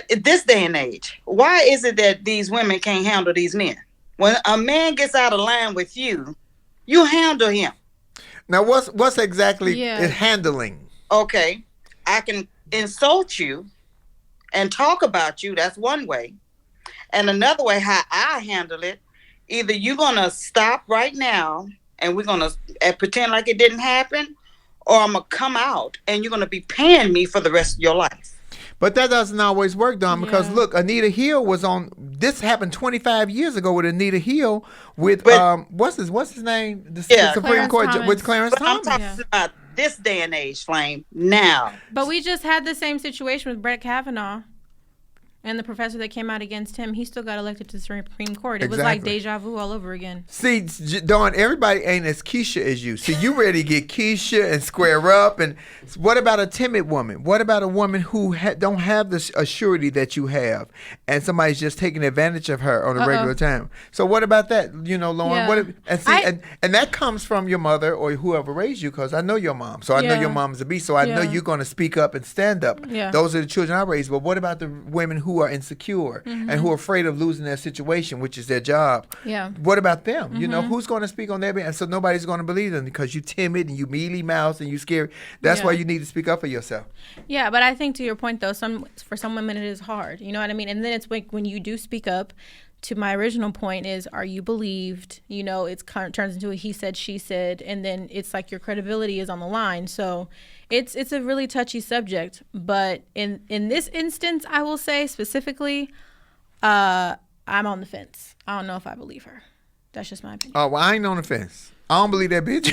this day and age, why is it that these women can't handle these men? When a man gets out of line with you, you handle him. Now, what's exactly handling? Okay, I can insult you and talk about you. That's one way. And another way how I handle it, either you're going to stop right now and we're going to pretend like it didn't happen, or I'm going to come out and you're going to be paying me for the rest of your life. But that doesn't always work, Don, because look, Anita Hill was on. This happened 25 years ago with Anita Hill with what's his name? The Supreme Court with Clarence Thomas. I'm talking about this day and age, Flame. Now, but we just had the same situation with Brett Kavanaugh. And the professor that came out against him, he still got elected to the Supreme Court. It was like deja vu all over again. See, Dawn, everybody ain't as Keisha as you. See, you ready to get Keisha and square up. And what about a timid woman? What about a woman who don't have the assurity that you have, and somebody's just taking advantage of her on a regular time? So what about that? You know, Lauren. Yeah. And that comes from your mother or whoever raised you, because I know your mom. So I know your mom's a beast. So I know you're going to speak up and stand up. Yeah. Those are the children I raised. But what about the women who are insecure and who are afraid of losing their situation, which is their job? Yeah. What about them? You know, who's going to speak on their behalf? And so nobody's going to believe them because you're timid and you mealy mouthed and you scary. That's why you need to speak up for yourself. Yeah, but I think to your point though, for some women it is hard. You know what I mean? And then it's like when you do speak up, to my original point is, are you believed? You know, it turns into a he said, she said, and then it's like your credibility is on the line. So it's a really touchy subject. But in this instance, I will say specifically, I'm on the fence. I don't know if I believe her. That's just my opinion. Oh, well, I ain't on the fence. I don't believe that bitch.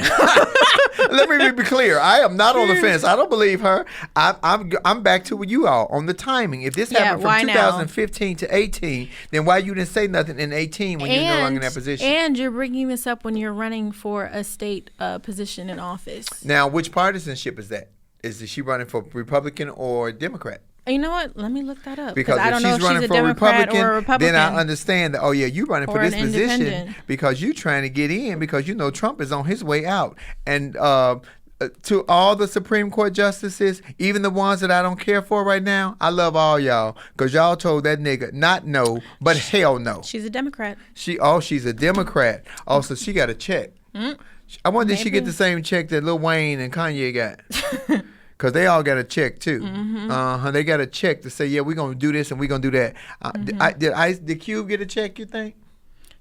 Let me be clear. I am not on the fence. I don't believe her. I'm back to what you all on the timing. If this happened from 2015 to 18, then why you didn't say nothing in 18 when you're no longer in that position? And you're bringing this up when you're running for a state position in office. Now, which partisanship is that? Is she running for Republican or Democrat? You know what? Let me look that up. Because I if don't know she's if running she's a for Democrat or a Republican. then I understand that, oh, yeah, you running for Or this an position independent. because you trying to get in because you know Trump is on his way out. And to all the Supreme Court justices, even the ones that I don't care for right now, I love all y'all because y'all told that nigga not no, but hell no. She's a Democrat. She's a Democrat. Also, she got a check. I wonder if she get the same check that Lil Wayne and Kanye got. Because they all got a check, too. They got a check to say, yeah, we're going to do this and we're going to do that. Did Cube get a check, you think?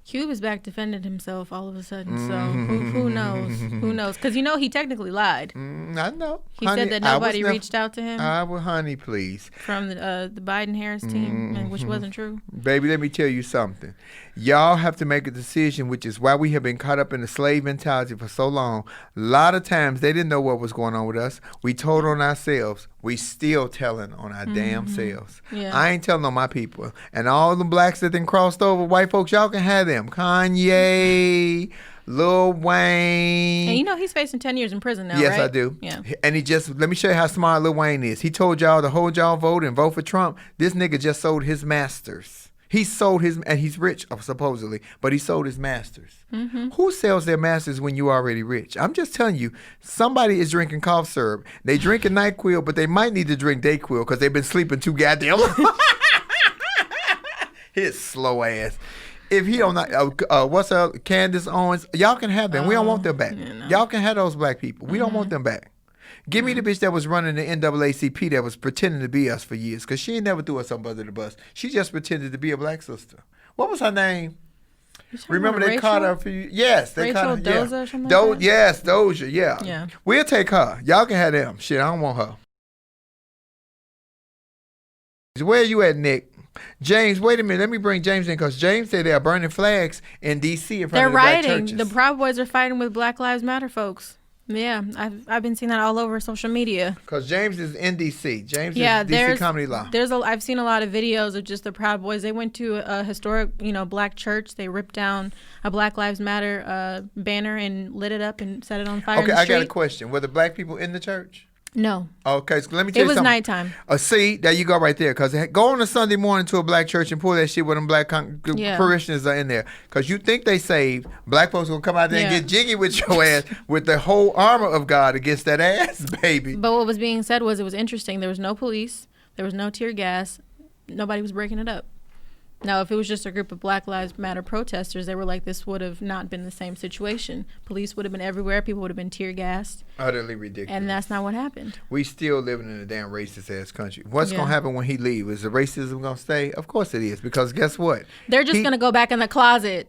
Cube is back defending himself all of a sudden. So who knows? Who knows? Because, he technically lied. I know. He said that nobody reached out to him. Honey, please. From the Biden-Harris team, which wasn't true. Baby, let me tell you something. Y'all have to make a decision, which is why we have been caught up in the slave mentality for so long. A lot of times, they didn't know what was going on with us. We told on ourselves. We still telling on our damn selves. Yeah. I ain't telling on my people. And all the blacks that then crossed over, white folks, y'all can have them. Kanye, Lil Wayne. And he's facing 10 years in prison now, yes, right? I do. Yeah. And let me show you how smart Lil Wayne is. He told y'all to hold y'all vote and vote for Trump. This nigga just sold his masters. He sold and he's rich, supposedly, but he sold his masters. Who sells their masters when you already rich? I'm just telling you, somebody is drinking cough syrup. They drinking NyQuil, but they might need to drink Dayquil because they've been sleeping too goddamn long. His slow ass. If he don't, what's up, Candace Owens? Y'all can have them. We don't want them back. Y'all can have those black people. We don't want them back. Give me the bitch that was running the NAACP that was pretending to be us for years, because she ain't never threw us up under the bus. She just pretended to be a black sister. What was her name? Remember they caught her for you? Yes, they caught her. Doza or something like that? Yes, Doja, yeah. We'll take her. Y'all can have them. Shit, I don't want her. Where are you at, Nick? James, wait a minute. Let me bring James in because James said they are burning flags in D.C. in front of the black churches. They're rioting. The Proud Boys are fighting with Black Lives Matter folks. Yeah, I've been seeing that all over social media. Because James is in D.C. James is D.C. Comedy Law. I've seen a lot of videos of just the Proud Boys. They went to a historic, black church. They ripped down a Black Lives Matter banner and lit it up and set it on fire. Okay, I got a question. Were the black people in the church? No. Okay, so let me tell you something. It was nighttime. See, there you go right there. Because go on a Sunday morning to a black church and pull that shit where them black parishioners are in there. Because you think they saved. Black folks going to come out there and get jiggy with your ass with the whole armor of God against that ass, baby. But what was being said was it was interesting. There was no police. There was no tear gas. Nobody was breaking it up. Now, if it was just a group of Black Lives Matter protesters, they were like, this would have not been the same situation. Police would have been everywhere. People would have been tear gassed. Utterly ridiculous. And that's not what happened. We still living in a damn racist ass country. What's going to happen when he leaves? Is the racism going to stay? Of course it is. Because guess what? They're just going to go back in the closet.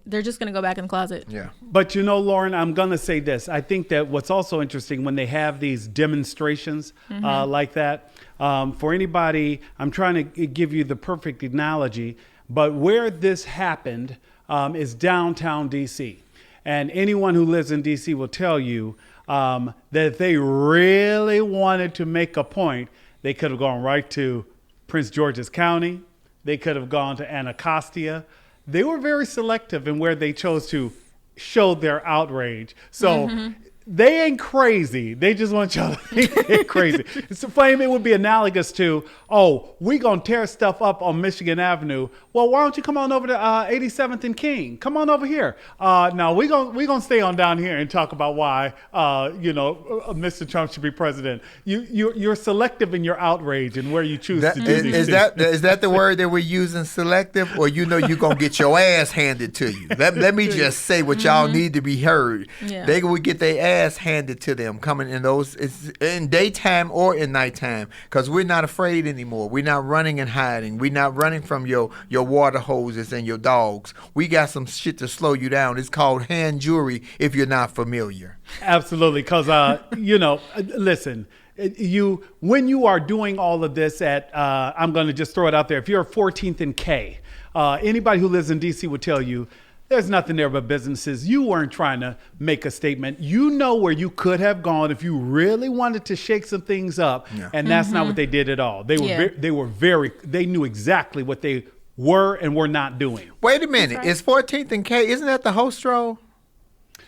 Yeah. But Lauren, I'm going to say this. I think that what's also interesting when they have these demonstrations like that, for anybody, I'm trying to give you the perfect analogy. But where this happened is downtown D.C. And anyone who lives in D.C. will tell you that if they really wanted to make a point, they could have gone right to Prince George's County. They could have gone to Anacostia. They were very selective in where they chose to show their outrage. So they ain't crazy. They just want y'all to think they're crazy. It's a flame. It would be analogous to, we going to tear stuff up on Michigan Avenue. Well, why don't you come on over to 87th and King? Come on over here. No, we gonna stay on down here and talk about why, Mr. Trump should be president. You're selective in your outrage and where you choose to do these things. Is that the word that we're using, selective? Or you're going to get your ass handed to you? Let me just say what y'all need to be heard. Yeah. They would get their ass handed to them coming in in daytime or in nighttime, because we're not afraid anymore. We're not running and hiding. We're not running from your water hoses and your dogs. We got some shit to slow you down. It's called hand jury if you're not familiar. Absolutely, because listen, when you are doing all of this at I'm going to just throw it out there. If you're 14th and K, anybody who lives in DC would tell you there's nothing there but businesses. You weren't trying to make a statement. You know where you could have gone if you really wanted to shake some things up, and that's not what they did at all. They knew exactly what they were and were not doing. Wait a minute. Right. Is 14th and K, isn't that the host roll?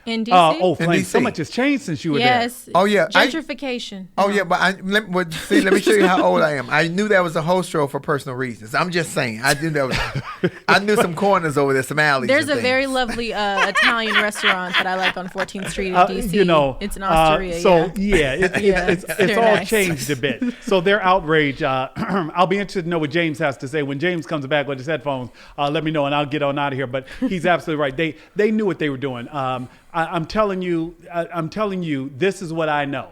In DC? Flame, so much has changed since you were there. Yes. Oh, yeah. Gentrification. But let me show you how old I am. I knew that was a hostro for personal reasons. I'm just saying. I knew some corners over there, some alleys. There's a very lovely Italian restaurant that I like on 14th Street in DC. It's an osteria. It's all nice. Changed a bit. So their outrage, I'll be interested to know what James has to say. When James comes back with his headphones, let me know and I'll get on out of here. But he's absolutely right. They knew what they were doing. I'm telling you, this is what I know.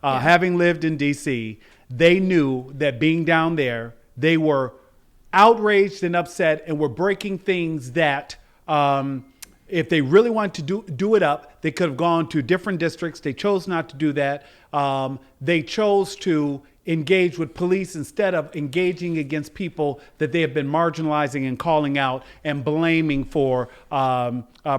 Having lived in DC, they knew that being down there, they were outraged and upset and were breaking things that if they really wanted to do it up, they could have gone to different districts. They chose not to do that. They chose to engage with police instead of engaging against people that they have been marginalizing and calling out and blaming for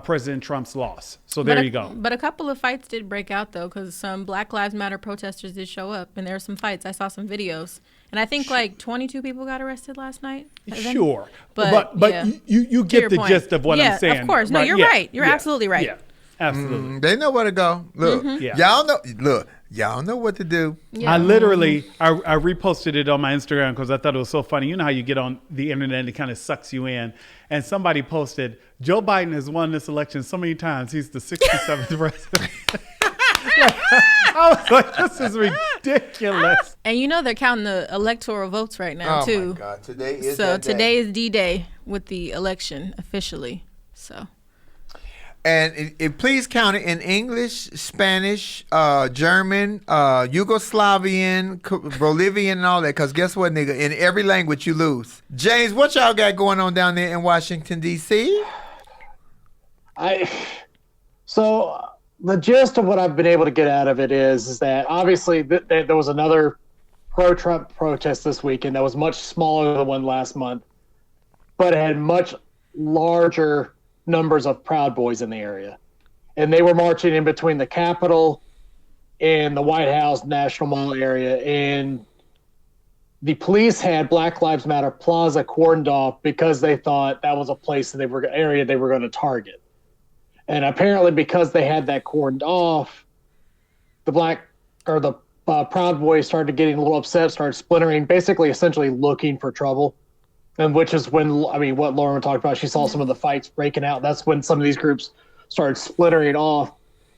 President Trump's loss. So there you go. But a couple of fights did break out, though, because some Black Lives Matter protesters did show up, and there were some fights. I saw some videos. And I think like 22 people got arrested last night. Sure. But you get the gist of what I'm saying. Of course. No, you're right. You're absolutely right. Yeah, absolutely. They know where to go. Look, y'all know. Look. Y'all know what to do. Yeah. I literally, I reposted it on my Instagram because I thought it was so funny. You know how you get on the internet and it kind of sucks you in. And somebody posted, Joe Biden has won this election so many times. He's the 67th president. I was like, this is ridiculous. And you know they're counting the electoral votes right now, too. Oh, my God. Today is today is D-Day with the election officially. So. And please count it in English, Spanish, German, Yugoslavian, Bolivian, and all that. Because guess what, nigga? In every language, you lose. James, what y'all got going on down there in Washington, D.C.? So the gist of what I've been able to get out of it is that obviously there was another pro-Trump protest this weekend that was much smaller than the one last month, but it had much larger numbers of Proud Boys in the area. And they were marching in between the Capitol and the White House National Mall area. And the police had Black Lives Matter Plaza cordoned off because they thought that was a place area they were going to target. And apparently because they had that cordoned off, the Proud Boys started getting a little upset, started splintering, basically essentially looking for trouble. And which is when, what Lauren talked about, she saw some of the fights breaking out. That's when some of these groups started splintering off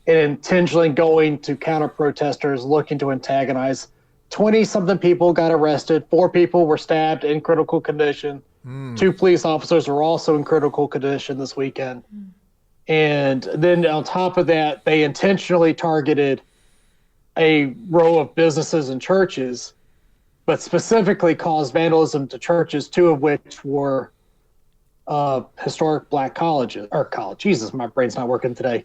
and intentionally going to counter protesters, looking to antagonize. 20-something people got arrested. 4 people were stabbed in critical condition. 2 police officers were also in critical condition this weekend. And then on top of that, they intentionally targeted a row of businesses and churches, but specifically caused vandalism to churches, 2 of which were historic Black colleges. Jesus, my brain's not working today.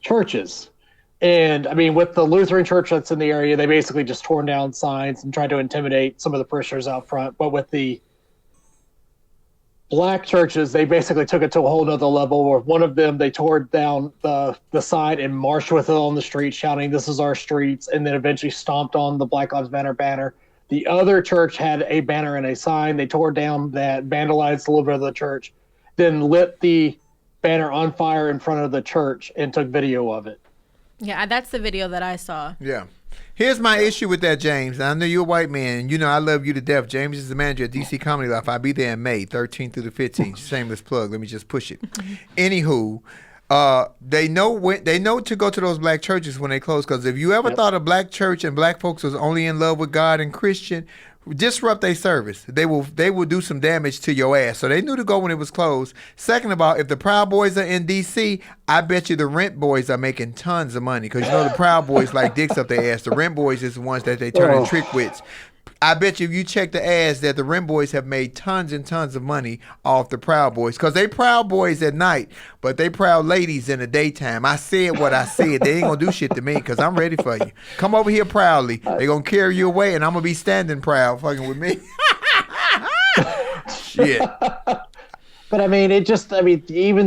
Churches. And, with the Lutheran church that's in the area, they basically just torn down signs and tried to intimidate some of the parishioners out front. But with the Black churches, they basically took it to a whole nother level where one of them, they tore down the sign and marched with it on the street, shouting, "This is our streets," and then eventually stomped on the Black Lives Matter banner. The other church had a banner and a sign. They tore down that, vandalized a little bit of the church, then lit the banner on fire in front of the church and took video of it. Yeah, that's the video that I saw. Yeah. Here's my issue with that, James. I know you're a white man. You know I love you to death. James is the manager at DC Comedy Life. I'll be there in May, 13th through the 15th. Shameless plug. Let me just push it. Anywho, they know to go to those black churches when they close, because if you ever thought a black church and black folks was only in love with God and Christian, disrupt their service. They will do some damage to your ass. So they knew to go when it was closed. Second of all, if the Proud Boys are in D.C., I bet you the Rent Boys are making tons of money, because you know the Proud Boys like dicks up their ass. The Rent Boys is the ones that they turn and trick wits. I bet you if you check the ads that the Rim Boys have made tons and tons of money off the Proud Boys, because they Proud Boys at night, but they Proud Ladies in the daytime. I said what I said. They ain't going to do shit to me because I'm ready for you. Come over here proudly. They going to carry you away, and I'm going to be standing proud fucking with me. Shit. But even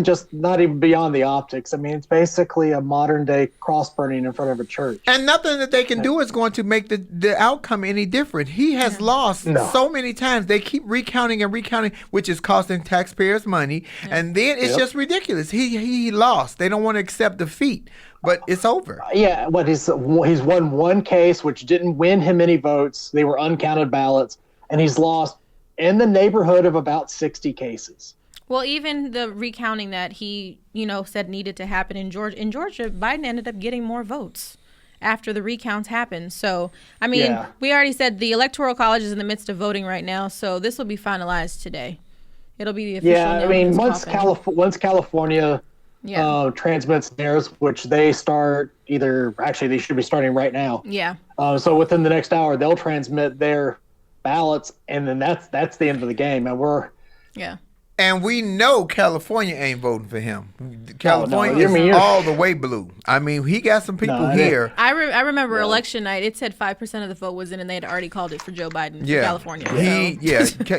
just not even beyond the optics. I mean, it's basically a modern day cross burning in front of a church. And nothing that they can do is going to make the outcome any different. He has lost so many times. They keep recounting and recounting, which is costing taxpayers money. And then it's just ridiculous. He lost. They don't want to accept defeat, but it's over. Yeah, he's won one case, which didn't win him any votes. They were uncounted ballots, and he's lost in the neighborhood of about 60 cases. Well, even the recounting that he, said needed to happen in Georgia, Biden ended up getting more votes after the recounts happened. So, we already said the Electoral College is in the midst of voting right now, so this will be finalized today. It'll be the official. Once California transmits theirs, which they start they should be starting right now. Yeah. So within the next hour, they'll transmit their ballots, and then that's the end of the game. And And we know California ain't voting for him. California is all the way blue. I mean, he got some people here. I remember election night. It said 5% of the vote was in, and they had already called it for Joe Biden for California.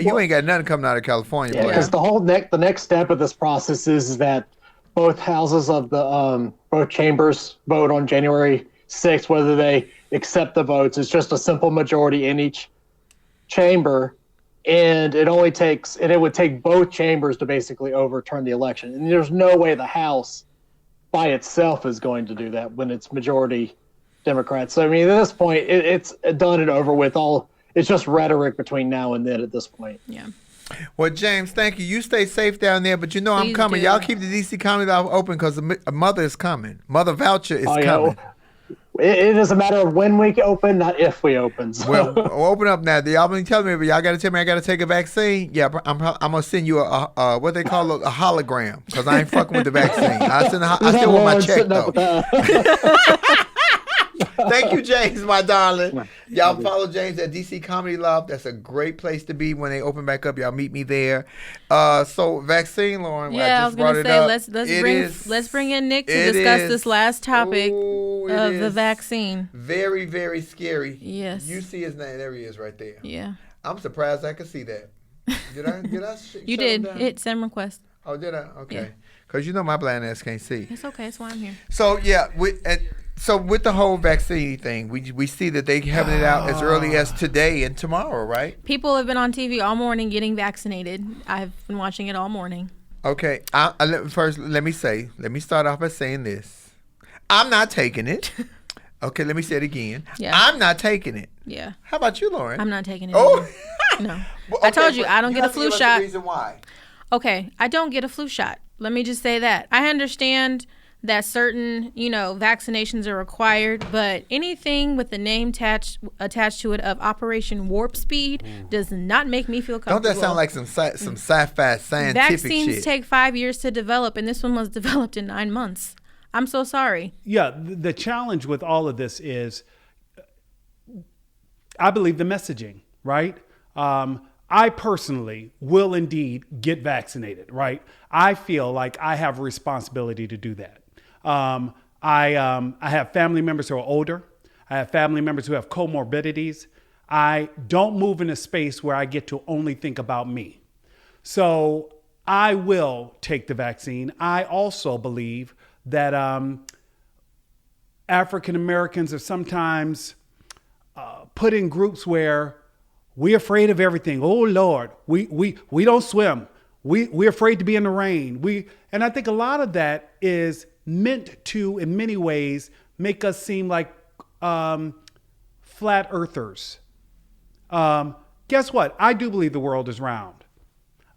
You ain't got nothing coming out of California. Because the next step of this process is that both houses of the both chambers vote on January 6th, whether they accept the votes. It's just a simple majority in each chamber. And it would take both chambers to basically overturn the election. And there's no way the House by itself is going to do that when it's majority Democrats. So, at this point, it's done and over with. It's just rhetoric between now and then at this point. Yeah. Well, James, thank you. You stay safe down there, but I'm coming. Y'all keep the D.C. Comedy Lab open because a mother is coming. Mother Voucher is coming. It is a matter of when we open, not if we open. So. Well, we'll open up now. Y'all been telling me, but y'all got to tell me I got to take a vaccine. Yeah, I'm gonna send you a what they call a hologram because I ain't fucking with the vaccine. I still want my check though. Thank you, James, my darling. Y'all follow James at DC Comedy Love. That's a great place to be when they open back up. Y'all meet me there. So vaccine, Lauren. Yeah, I was gonna say let's bring in Nick to discuss this last topic of the vaccine. Very, very scary. Yes. You see his name? There he is, right there. Yeah. I'm surprised I could see that. Did I? You did. Hit send request. Oh, did I? Okay. Because my blind ass can't see. It's okay. That's why I'm here. So yeah, with the whole vaccine thing, we see that they having it out as early as today and tomorrow, right? People have been on TV all morning getting vaccinated. I've been watching it all morning. Okay. First, let me start off by saying this. I'm not taking it. Okay, let me say it again. Yeah. I'm not taking it. Yeah. How about you, Lauren? I'm not taking it. Oh. No. Well, okay, I told you I don't get a flu shot. The reason why. Okay, I don't get a flu shot. Let me just say that. I understand that certain, vaccinations are required, but anything with the name attached to it of Operation Warp Speed does not make me feel comfortable. Don't that sound like some sci-fi scientific Vaccines shit? take 5 years to develop, and this one was developed in 9 months. I'm so sorry. Yeah, the challenge with all of this is, I believe the messaging, right? I personally will indeed get vaccinated, right? I feel like I have a responsibility to do that. I have family members who are older. I have family members who have comorbidities. I don't move in a space where I get to only think about me. So I will take the vaccine. I also believe that African Americans are sometimes put in groups where we're afraid of everything. Oh Lord, we don't swim. We're afraid to be in the rain. And I think a lot of that is meant to, in many ways, make us seem like flat earthers. Guess what? I do believe the world is round.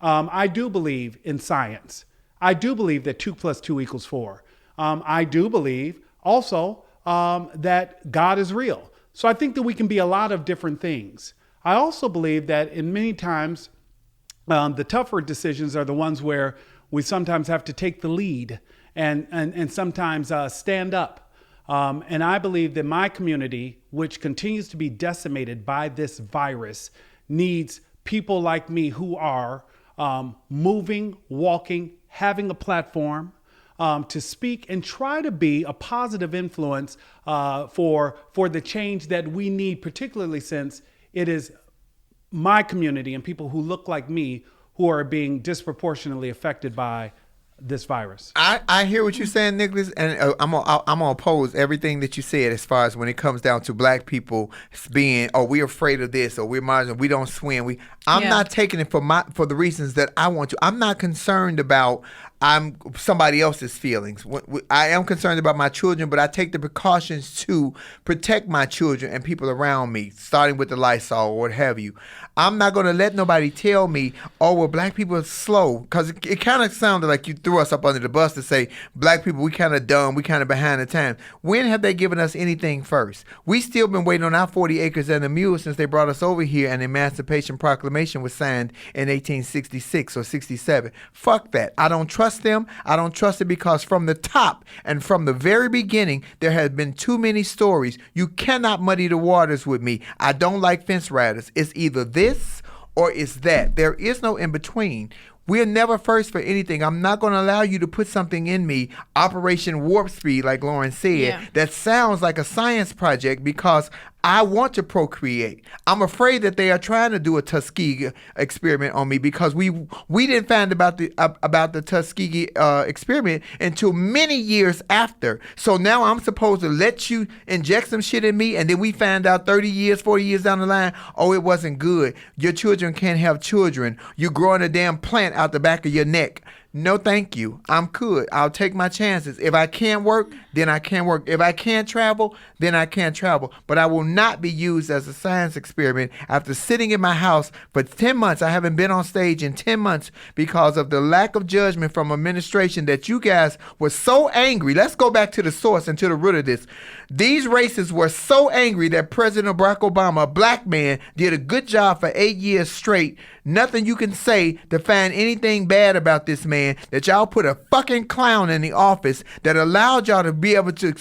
I do believe in science. I do believe that 2 + 2 = 4. I do believe also that God is real. So I think that we can be a lot of different things. I also believe that in many times, the tougher decisions are the ones where we sometimes have to take the lead and sometimes stand up. And I believe that my community, which continues to be decimated by this virus, needs people like me who are moving, walking, having a platform to speak and try to be a positive influence for the change that we need, particularly since it is my community and people who look like me who are being disproportionately affected by this virus. I hear what you're saying, Nicholas, and I'm gonna oppose everything that you said as far as when it comes down to black people being, oh, we're afraid of this, or we're marginal, we don't swim. I'm not taking it for the reasons that I want to. I'm not concerned about somebody else's feelings. I am concerned about my children, but I take the precautions to protect my children and people around me, starting with the Lysol or what have you. I'm not going to let nobody tell me, oh, well, black people are slow, because it kind of sounded like you threw us up under the bus to say, black people, we kind of dumb, we kind of behind the times. When have they given us anything first? We still been waiting on our 40 acres and a mule since they brought us over here and the Emancipation Proclamation was signed in 1866 or 67. Fuck that. I don't trust them. I don't trust it because from the top and from the very beginning, there has been too many stories. You cannot muddy the waters with me. I don't like fence riders. It's either this or it's that. There is no in between. We're never first for anything. I'm not going to allow you to put something in me, Operation Warp Speed, like Lauren said, that sounds like a science project because I want to procreate. I'm afraid that they are trying to do a Tuskegee experiment on me because we didn't find about the Tuskegee experiment until many years after. So now I'm supposed to let you inject some shit in me, and then we find out 30 years, 40 years down the line, oh, it wasn't good. Your children can't have children. You're growing a damn plant out the back of your neck. No, thank you. I'm good. I'll take my chances. If I can't work, then I can't work. If I can't travel, then I can't travel. But I will not be used as a science experiment after sitting in my house for 10 months. I haven't been on stage in 10 months because of the lack of judgment from administration that you guys were so angry. Let's go back to the source and to the root of this. These racists were so angry that President Barack Obama, a black man, did a good job for 8 years straight. Nothing you can say to find anything bad about this man, that y'all put a fucking clown in the office that allowed y'all to be able to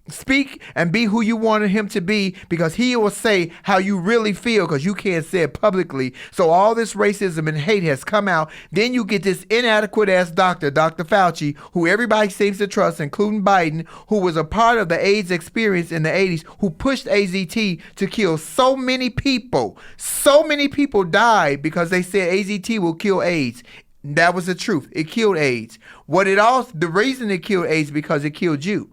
speak and be who you wanted him to be, because he will say how you really feel because you can't say it publicly. So all this racism and hate has come out. Then you get this inadequate ass doctor, Dr. Fauci, who everybody seems to trust, including Biden, who was a part of the AIDS experience in the 80s, who pushed AZT to kill so many people. So many people died because they said AZT will kill AIDS. That was the truth. It killed AIDS. The reason it killed AIDS because it killed you.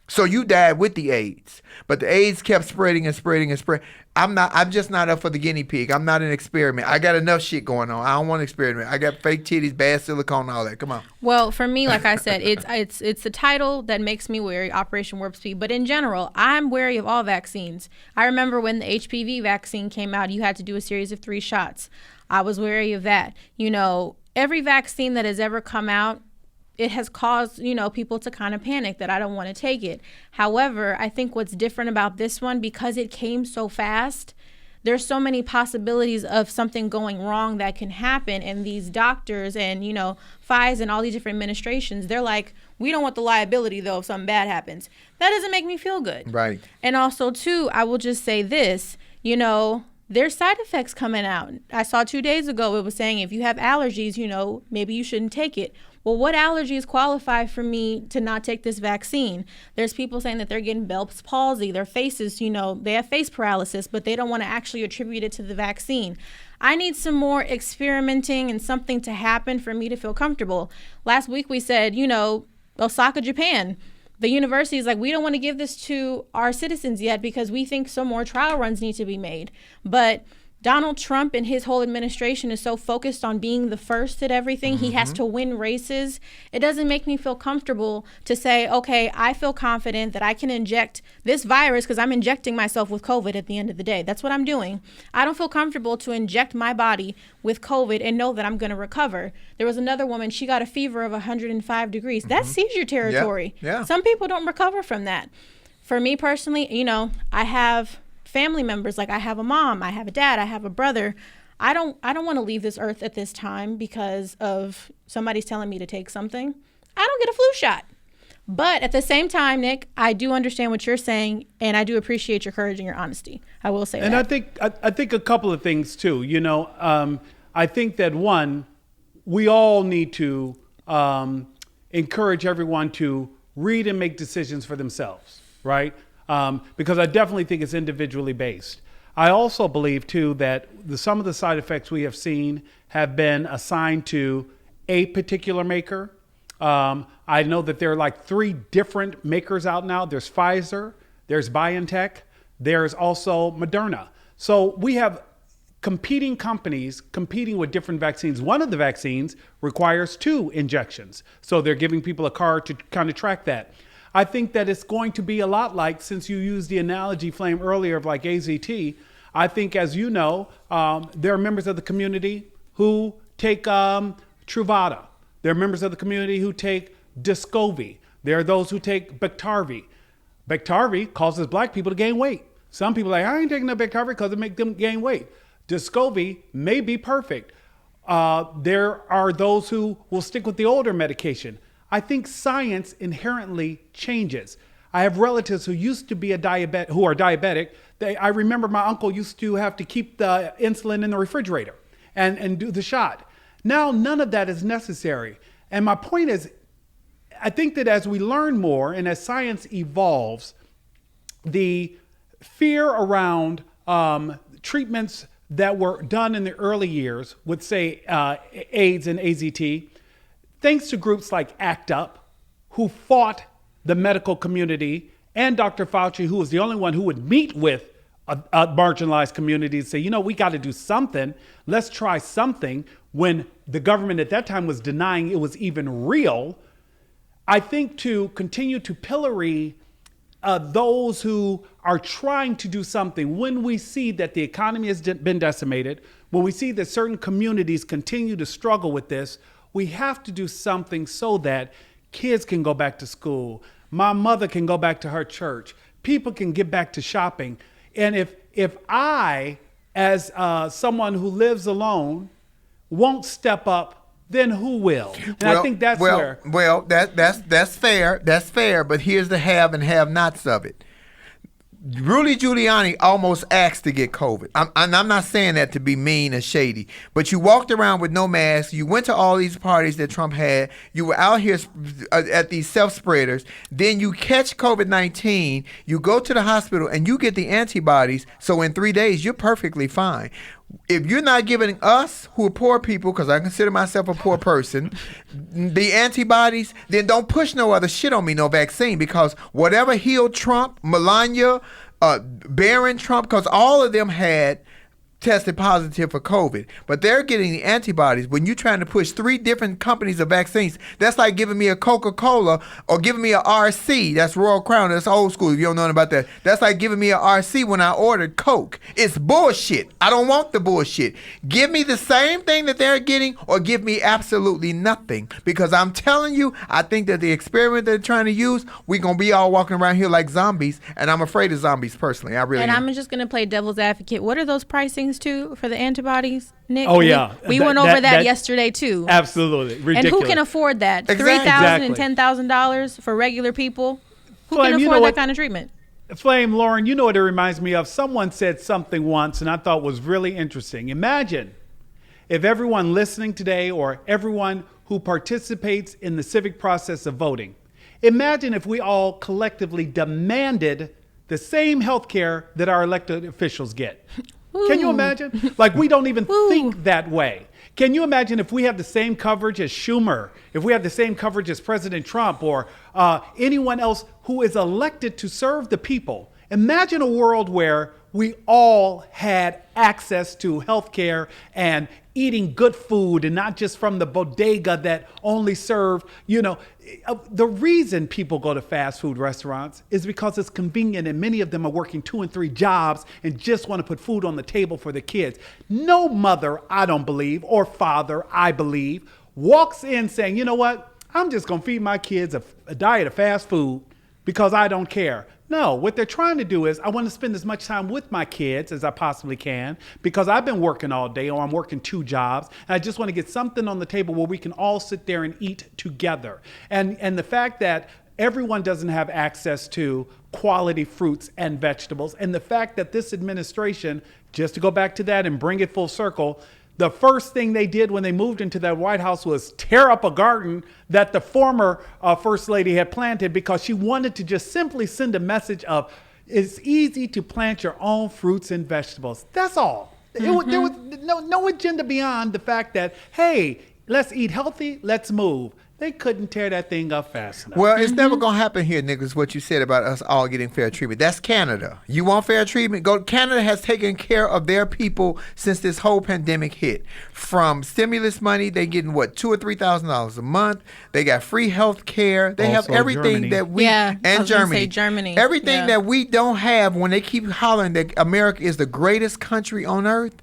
So you died with the AIDS, but the AIDS kept spreading and spreading and spreading. I'm just not up for the guinea pig. I'm not an experiment. I got enough shit going on. I don't want to experiment. I got fake titties, bad silicone, all that. Come on. Well, for me, like I said, it's the title that makes me wary, Operation Warp Speed. But in general, I'm wary of all vaccines. I remember when the HPV vaccine came out, you had to do a series of 3 shots. I was wary of that. Every vaccine that has ever come out, it has caused, people to kind of panic that I don't want to take it. However, I think what's different about this one, because it came so fast, there's so many possibilities of something going wrong that can happen. And these doctors and, Pfizer and all these different administrations, they're like, we don't want the liability, though, if something bad happens. That doesn't make me feel good. Right. And also, too, I will just say this, there's side effects coming out. I saw 2 days ago, it was saying if you have allergies, maybe you shouldn't take it. Well, what allergies qualify for me to not take this vaccine? There's people saying that they're getting Bell's palsy, their faces, they have face paralysis, but they don't want to actually attribute it to the vaccine. I need some more experimenting and something to happen for me to feel comfortable. Last week we said, Osaka, Japan. The university is like, we don't want to give this to our citizens yet because we think some more trial runs need to be made. But Donald Trump and his whole administration is so focused on being the first at everything. Mm-hmm. He has to win races. It doesn't make me feel comfortable to say, okay, I feel confident that I can inject this virus because I'm injecting myself with COVID at the end of the day. That's what I'm doing. I don't feel comfortable to inject my body with COVID and know that I'm going to recover. There was another woman, she got a fever of 105 degrees. Mm-hmm. That's seizure territory. Yeah. Some people don't recover from that. For me personally, I have family members, like I have a mom, I have a dad, I have a brother. I don't want to leave this earth at this time because of somebody's telling me to take something. I don't get a flu shot. But at the same time, Nick, I do understand what you're saying, and I do appreciate your courage and your honesty. I will say that. And I think a couple of things too. I think that one, we all need to encourage everyone to read and make decisions for themselves, right? Because I definitely think it's individually based. I also believe, too, that some of the side effects we have seen have been assigned to a particular maker. I know that there are like 3 different makers out now. There's Pfizer, there's BioNTech, there's also Moderna. So we have competing companies competing with different vaccines. One of the vaccines requires 2 injections. So they're giving people a card to kind of track that. I think that it's going to be a lot like, since you used the analogy, Flame, earlier of like AZT, I think, as you know, there are members of the community who take Truvada. There are members of the community who take Descovy. There are those who take Biktarvy. Biktarvy causes black people to gain weight. Some people are like, I ain't taking no Biktarvy because it makes them gain weight. Descovy may be perfect. There are those who will stick with the older medication. I think science inherently changes. I have relatives who used to be who are diabetic. I remember my uncle used to have to keep the insulin in the refrigerator and do the shot. Now, none of that is necessary. And my point is, I think that as we learn more and as science evolves, the fear around treatments that were done in the early years with, say, AIDS and AZT, thanks to groups like ACT UP, who fought the medical community, and Dr. Fauci, who was the only one who would meet with a marginalized community and say, you know, we got to do something. Let's try something, when the government at that time was denying it was even real. I think to continue to pillory those who are trying to do something, when we see that the economy has been decimated, when we see that certain communities continue to struggle with this, we have to do something so that kids can go back to school. My mother can go back to her church. People can get back to shopping. And if I, as someone who lives alone, won't step up, then who will? And I think that's where. Well, that's fair. That's fair. But here's the have and have-nots of it. Rudy Giuliani almost asked to get COVID. I'm not saying that to be mean and shady, but you walked around with no mask. You went to all these parties that Trump had. You were out here at these self-spreaders. Then you catch COVID-19. You go to the hospital and you get the antibodies. So in 3 days, you're perfectly fine. If you're not giving us, who are poor people, because I consider myself a poor person, the antibodies, then don't push no other shit on me, no vaccine, because whatever healed Trump, Melania, Barron Trump, because all of them had tested positive for COVID, but they're getting the antibodies. When you're trying to push 3 different companies of vaccines, that's like giving me a Coca-Cola or giving me a RC. That's Royal Crown. That's old school. If you don't know about that, that's like giving me a RC when I ordered Coke. It's bullshit. I don't want the bullshit. Give me the same thing that they're getting, or give me absolutely nothing. Because I'm telling you, I think that the experiment they're trying to use, we're gonna be all walking around here like zombies, and I'm afraid of zombies personally. I really am. And I'm just gonna play devil's advocate. What are those pricings too for the antibodies, Nick? Oh yeah, we went over that yesterday too. Absolutely ridiculous. And who can afford that? Exactly. $3,000 and $10,000 for regular people. Who can afford that kind of treatment? Flame, Lauren, you know what it reminds me of? Someone said something once, and I thought was really interesting. Imagine if everyone listening today, or everyone who participates in the civic process of voting, imagine if we all collectively demanded the same health care that our elected officials get. Can you imagine? Like, we don't even think that way. Can you imagine if we have the same coverage as Schumer, if we have the same coverage as President Trump, or anyone else who is elected to serve the people? Imagine a world where we all had access to health care and eating good food, and not just from the bodega that only served, the reason people go to fast food restaurants is because it's convenient, and many of them are working 2 and 3 jobs and just want to put food on the table for the kids. No mother, I don't believe, or father, I believe, walks in saying, you know what, I'm just going to feed my kids a diet of fast food because I don't care. No, what they're trying to do is, I want to spend as much time with my kids as I possibly can because I've been working all day, or I'm working 2 jobs, and I just want to get something on the table where we can all sit there and eat together. And the fact that everyone doesn't have access to quality fruits and vegetables, and the fact that this administration, just to go back to that and bring it full circle, the first thing they did when they moved into that White House was tear up a garden that the former First Lady had planted, because she wanted to just simply send a message of, it's easy to plant your own fruits and vegetables. That's all. There was no agenda beyond the fact that, hey, let's eat healthy, let's move. They couldn't tear that thing up fast enough. Well, it's never going to happen here, Nicholas, what you said about us all getting fair treatment. That's Canada. You want fair treatment? Go. Canada has taken care of their people since this whole pandemic hit. From stimulus money, they getting, what, $2,000 or $3,000 a month. They got free health care. They also have everything Germany. that we, and Germany. Everything that we don't have when they keep hollering that America is the greatest country on earth.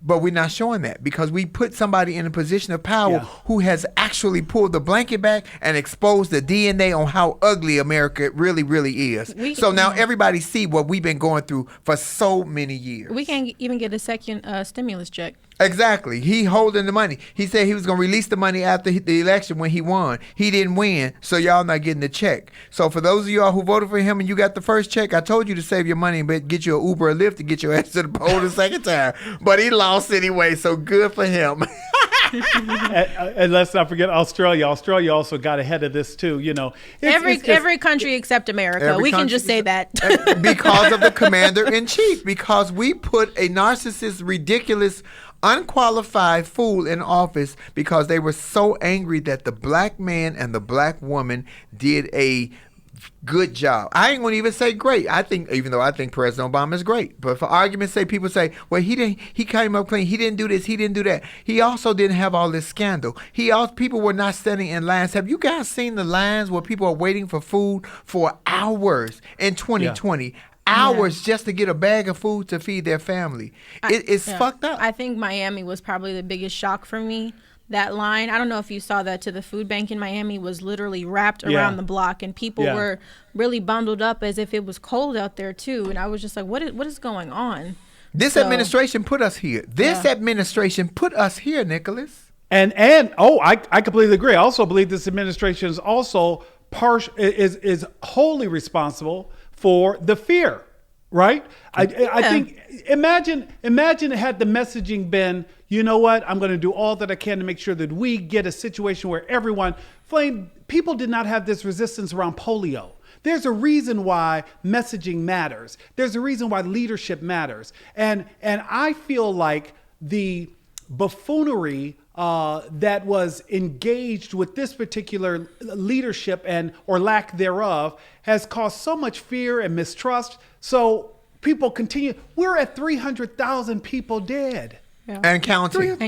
But we're not showing that because we put somebody in a position of power who has actually pulled the blanket back and exposed the DNA on how ugly America really, really is. So now everybody see what we've been going through for so many years. We can't even get a second stimulus check. Exactly. He holding the money. He said he was going to release the money after the election when he won. He didn't win, so y'all not getting the check. So for those of y'all who voted for him and you got the first check, I told you to save your money and get you an Uber or Lyft to get your ass to the poll the second time. But he lost anyway, so good for him. and let's not forget Australia. Australia also got ahead of this too. You know, every country except America. We can just say that because of the commander-in-chief. Because we put a narcissist, ridiculous, unqualified fool in office because they were so angry that the black man and the black woman did a good job. I ain't gonna even say great. I think, even though I think President Obama is great, but for argument's sake, people say, well, he came up clean. He didn't do this. He didn't do that. He also didn't have all this scandal. People were not standing in lines. Have you guys seen the lines where people are waiting for food for hours in 2020? Yeah. Hours just to get a bag of food to feed their family. It's fucked up. I think Miami was probably the biggest shock for me. That line, I don't know if you saw that, to the food bank in Miami was literally wrapped around the block, and people were really bundled up as if it was cold out there too. And I was just like, what is going on? This administration put us here. This administration put us here, Nicholas. And I completely agree. I also believe this administration is also is wholly responsible for the fear, right? I think imagine had the messaging been, you know what, I'm going to do all that I can to make sure that we get a situation where people did not have this resistance around polio. There's a reason why messaging matters. There's a reason why leadership matters. And I feel like the buffoonery that was engaged with this particular leadership or lack thereof has caused so much fear and mistrust. So people continue. We're at 300,000 people dead. Yeah. And counting.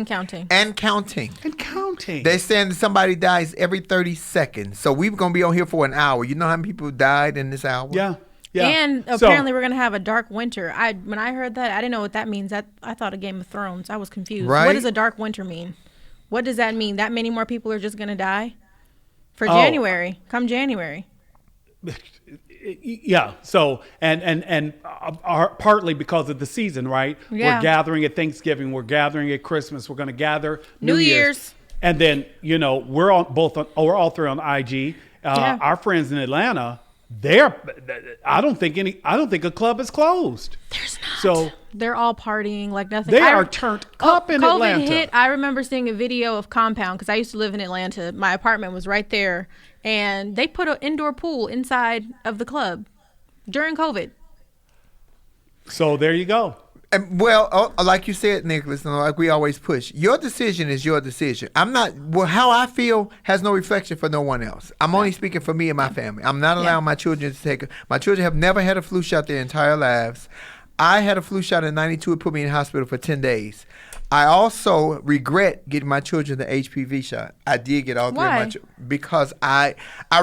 And counting. They're saying that somebody dies every 30 seconds. So we're going to be on here for an hour. You know how many people died in this hour? Yeah. And apparently we're going to have a dark winter. When I heard that, I didn't know what that means. I thought of Game of Thrones. I was confused. Right? What does a dark winter mean? What does that mean? That many more people are just going to die? For January. Come January. Yeah. So, and partly because of the season, right? Yeah. We're gathering at Thanksgiving. We're gathering at Christmas. We're going to gather New Year's. And then, we're all three on IG. Our friends in Atlanta, I don't think a club is closed. There's not. So they're all partying like nothing. They are turned up in Atlanta. COVID hit. I remember seeing a video of Compound because I used to live in Atlanta. My apartment was right there, and they put an indoor pool inside of the club during COVID. So there you go. Well, like you said, Nicholas, and like we always push, your decision is your decision. How I feel has no reflection for no one else. I'm only speaking for me and my family. I'm not allowing my children to take my children have never had a flu shot their entire lives. I had a flu shot in 92. It put me in the hospital for 10 days. I also regret getting my children the HPV shot. I did get all three of my children because I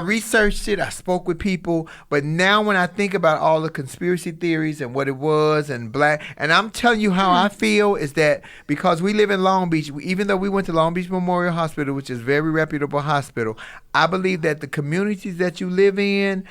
researched it. I spoke with people. But now when I think about all the conspiracy theories and what it was and I'm telling you how I feel is that because we live in Long Beach, even though we went to Long Beach Memorial Hospital, which is a very reputable hospital, I believe that the communities that you live in,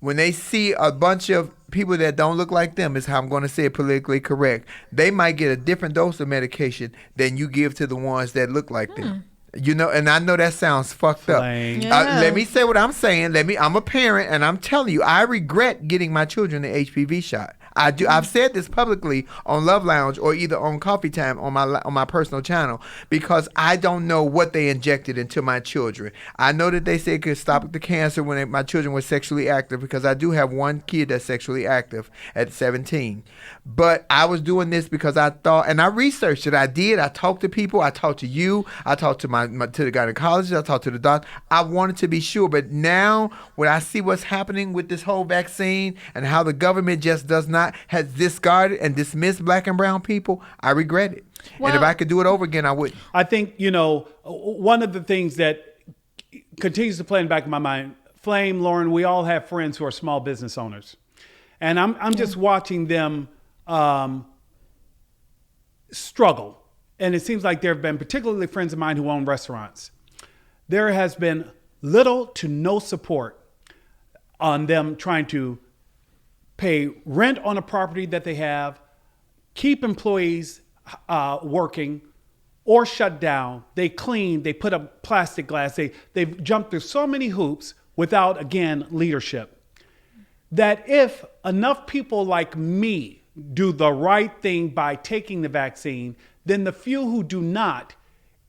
when they see a bunch of people that don't look like them, is how I'm going to say it politically correct, they might get a different dose of medication than you give to the ones that look like them. And I know that sounds fucked up. Let me say what I'm saying. I'm a parent, and I'm telling you, I regret getting my children the HPV shot. I've said this publicly on Love Lounge or either on Coffee Time on my personal channel, because I don't know what they injected into my children. I know that they say it could stop the cancer when my children were sexually active, because I do have one kid that's sexually active at 17. But I was doing this because I thought, and I researched it. I talked to people. I talked to you. I talked to to the gynecologist. I talked to the doctor. I wanted to be sure. But now when I see what's happening with this whole vaccine and how the government just has discarded and dismissed black and brown people, I regret it. Well, and if I could do it over again, I would. I think, one of the things that continues to play in the back of my mind, Flame, Lauren, we all have friends who are small business owners. And I'm just watching them struggle. And it seems like there have been particularly friends of mine who own restaurants. There has been little to no support on them trying to pay rent on a property that they have, keep employees working, or shut down. They clean, they put up plastic glass. They've jumped through so many hoops without, again, leadership. That if enough people like me do the right thing by taking the vaccine, then the few who do not,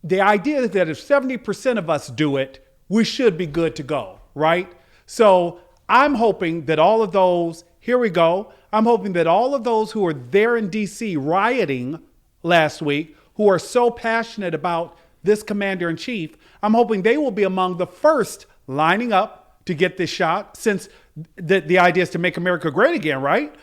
the idea is that if 70% of us do it, we should be good to go, right? So I'm hoping that all of those, here we go, I'm hoping that all of those who were there in DC rioting last week, who are so passionate about this commander-in-chief, I'm hoping they will be among the first lining up to get this shot, since the idea is to make America great again, right?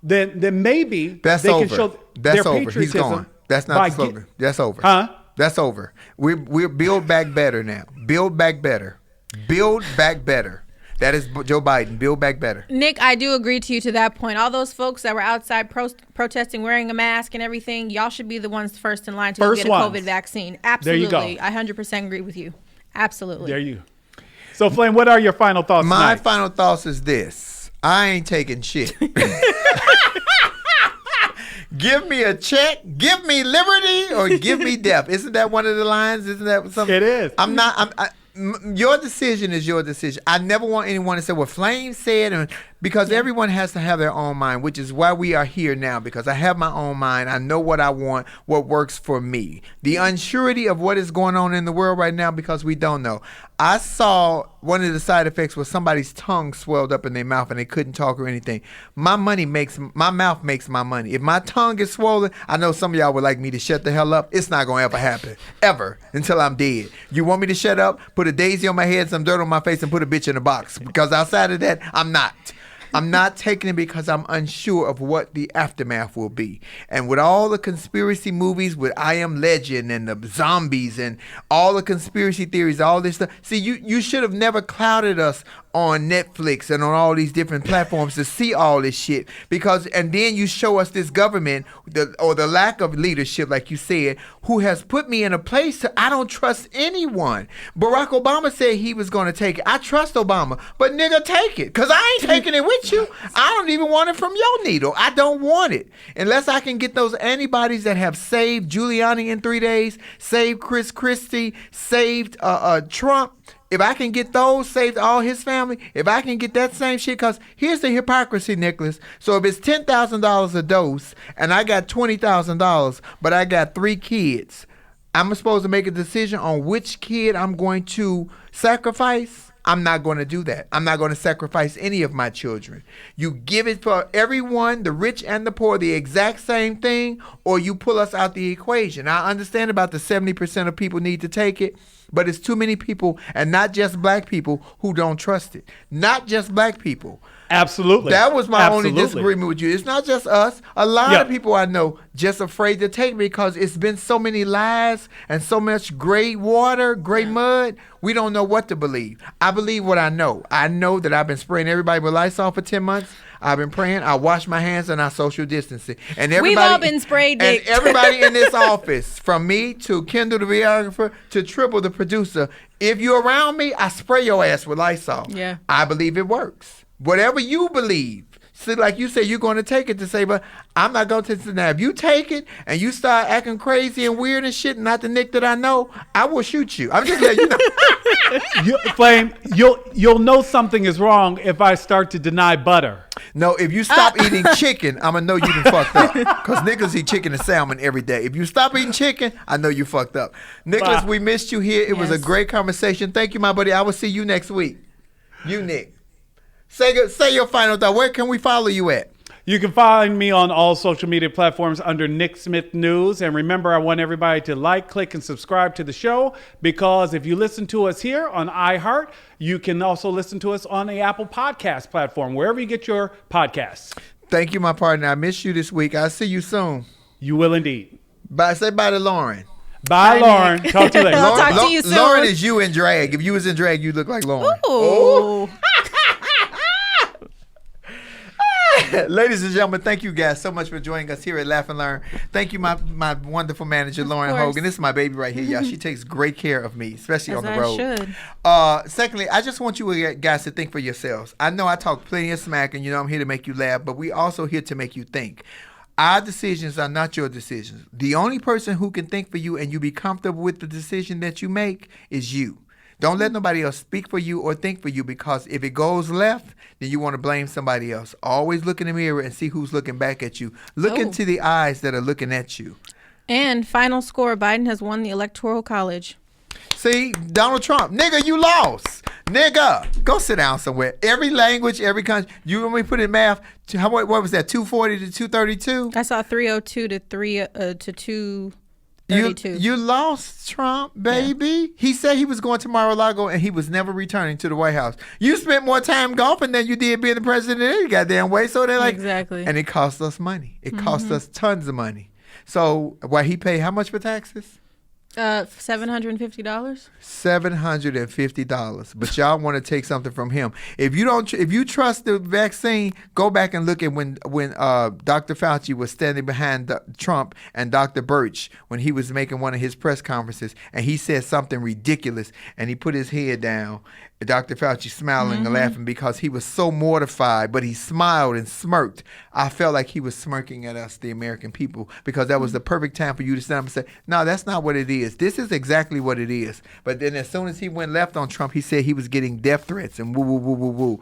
Then maybe that's they over. can show That's their over. patriotism. He's gone. That's not the slogan. That's over. Huh? That's over. We're build back better now. Build back better. Build back better. That is Joe Biden. Build back better. Nick, I do agree to you to that point. All those folks that were outside protesting, wearing a mask and everything, y'all should be the ones first in line to go get a COVID vaccine. Absolutely. There you go. I 100% agree with you. Absolutely. There you go. So, Flame, what are your final thoughts My tonight? final thoughts is this. I ain't taking shit. Give me a check, give me liberty, or give me death. Isn't that one of the lines? Isn't that something? It is. Your decision is your decision. I never want anyone to say what Flame said, because everyone has to have their own mind, which is why we are here now, because I have my own mind. I know what I want, what works for me. The unsurety of what is going on in the world right now, because we don't know. I saw one of the side effects was somebody's tongue swelled up in their mouth and they couldn't talk or anything. My mouth makes my money. If my tongue is swollen, I know some of y'all would like me to shut the hell up. It's not going to ever happen. Ever. Until I'm dead. You want me to shut up? Put a daisy on my head, some dirt on my face, and put a bitch in a box. Because outside of that, I'm not. I'm not taking it because I'm unsure of what the aftermath will be. And with all the conspiracy movies with I Am Legend and the zombies and all the conspiracy theories, all this stuff. See, you should have never clouded us on Netflix and on all these different platforms to see all this shit, and then you show us this government or the lack of leadership, like you said, who has put me in a place I don't trust anyone. Barack Obama said he was going to take it. I trust Obama, but nigga, take it, because I ain't taking it with you. I don't even want it from your needle. I don't want it unless I can get those antibodies that have saved Giuliani in 3 days, saved Chris Christie, saved Trump. If I can get those, saved all his family, if I can get that same shit, because here's the hypocrisy, Nicholas. So if it's $10,000 a dose and I got $20,000, but I got 3 kids, I'm supposed to make a decision on which kid I'm going to sacrifice? I'm not going to do that. I'm not going to sacrifice any of my children. You give it for everyone, the rich and the poor, the exact same thing, or you pull us out the equation. I understand about the 70% of people need to take it, but it's too many people, and not just black people, who don't trust it. Not just black people. Absolutely. That was my only disagreement with you. It's not just us. A lot of people I know just afraid to take me because it's been so many lies and so much gray water, gray mud. We don't know what to believe. I believe what I know. I know that I've been spraying everybody with Lysol for 10 months. I've been praying. I wash my hands and I social distancing. And everybody, we've all been sprayed, Dick. And everybody in this office, from me to Kendall the videographer to Triple the producer, if you're around me, I spray your ass with Lysol. Yeah. I believe it works. Whatever you believe, See, like you said, you're going to take it to say, but I'm not going to take it. Now, if you take it and you start acting crazy and weird and shit, not the Nick that I know, I will shoot you. I'm just letting you know. Flame, you'll know something is wrong if I start to deny butter. No, if you stop eating chicken, I'm going to know you done fucked up. Because niggas eat chicken and salmon every day. If you stop eating chicken, I know you fucked up. Nicholas, we missed you here. It was a great conversation. Thank you, my buddy. I will see you next week. You, Nick. Say your final thought. Where can we follow you at? You can find me on all social media platforms under NickSmith News. And remember, I want everybody to like, click, and subscribe to the show, because if you listen to us here on iHeart, you can also listen to us on the Apple Podcast platform, wherever you get your podcasts. Thank you, my partner. I missed you this week. I'll see you soon. You will indeed. Bye. Say bye to Lauren. Bye, Lauren. Talk to you later. I'll talk to you soon. Lauren is you in drag. If you was in drag, you look like Lauren. Ooh. Oh. Ladies and gentlemen, thank you guys so much for joining us here at Laugh and Learn. Thank you, my wonderful manager, Lauren Hogan. This is my baby right here, y'all. She takes great care of me, especially on the road. Should. Secondly, I just want you guys to think for yourselves. I know I talk plenty of smack, and I'm here to make you laugh, but we also here to make you think. Our decisions are not your decisions. The only person who can think for you and you be comfortable with the decision that you make is you. Don't let nobody else speak for you or think for you, because if it goes left, then you want to blame somebody else. Always look in the mirror and see who's looking back at you. Look into the eyes that are looking at you. And final score, Biden has won the Electoral College. See, Donald Trump, nigga, you lost. Nigga, go sit down somewhere. Every language, every country. You when we put in math, what was that, 240 to 232? I saw 302 to 232. You lost, Trump, baby. Yeah. He said he was going to Mar-a-Lago and he was never returning to the White House. You spent more time golfing than you did being the president any goddamn way. So they're like, exactly. And it cost us money. It cost us tons of money. So why he paid how much for taxes? $750. $750. But y'all want to take something from him. If you trust the vaccine, go back and look at when Dr. Fauci was standing behind Trump and Dr. Birch when he was making one of his press conferences, and he said something ridiculous, and he put his head down. Dr. Fauci smiling and laughing because he was so mortified, but he smiled and smirked. I felt like he was smirking at us, the American people, because that was the perfect time for you to stand up and say, no, that's not what it is. This is exactly what it is. But then as soon as he went left on Trump, he said he was getting death threats and woo, woo, woo, woo, woo.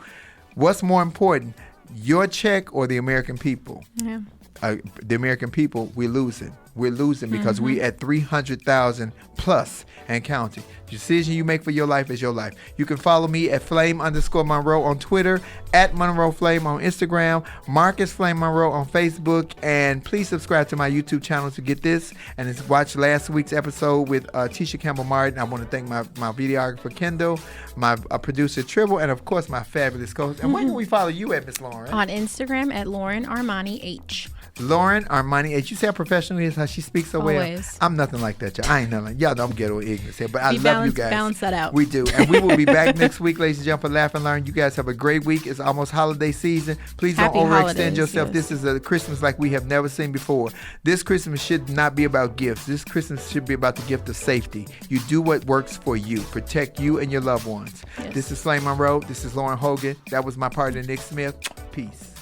What's more important, your check or the American people? Yeah. The American people, we're losing. We're losing because we at 300,000 plus and counting. The decision you make for your life is your life. You can follow me at Flame_Monroe on Twitter, at Monroe Flame on Instagram, Marcus Flame Monroe on Facebook, and please subscribe to my YouTube channel to get this. And watch last week's episode with Tisha Campbell Martin. I want to thank my videographer Kendall, my producer Tribble, and of course my fabulous co-host. And where can we follow you at, Miss Lauren? On Instagram at Lauren Armani H. Lauren Armani H. You see how professional he is, how she speaks so well? Always. I'm nothing like that, y'all. I ain't nothing like y'all. Know I'm ghetto ignorance here, but I love you guys. Balance that out. We do. And we will be back next week, ladies and gentlemen, Laugh and Learn. You guys have a great week. It's almost holiday season. Please don't overextend yourself. Yes. This is a Christmas like we have never seen before. This Christmas should not be about gifts. This Christmas should be about the gift of safety. You do what works for you. Protect you and your loved ones. Yes. This is Flame Monroe. This is Lauren Hogan. That was my partner, NickSmith. Peace.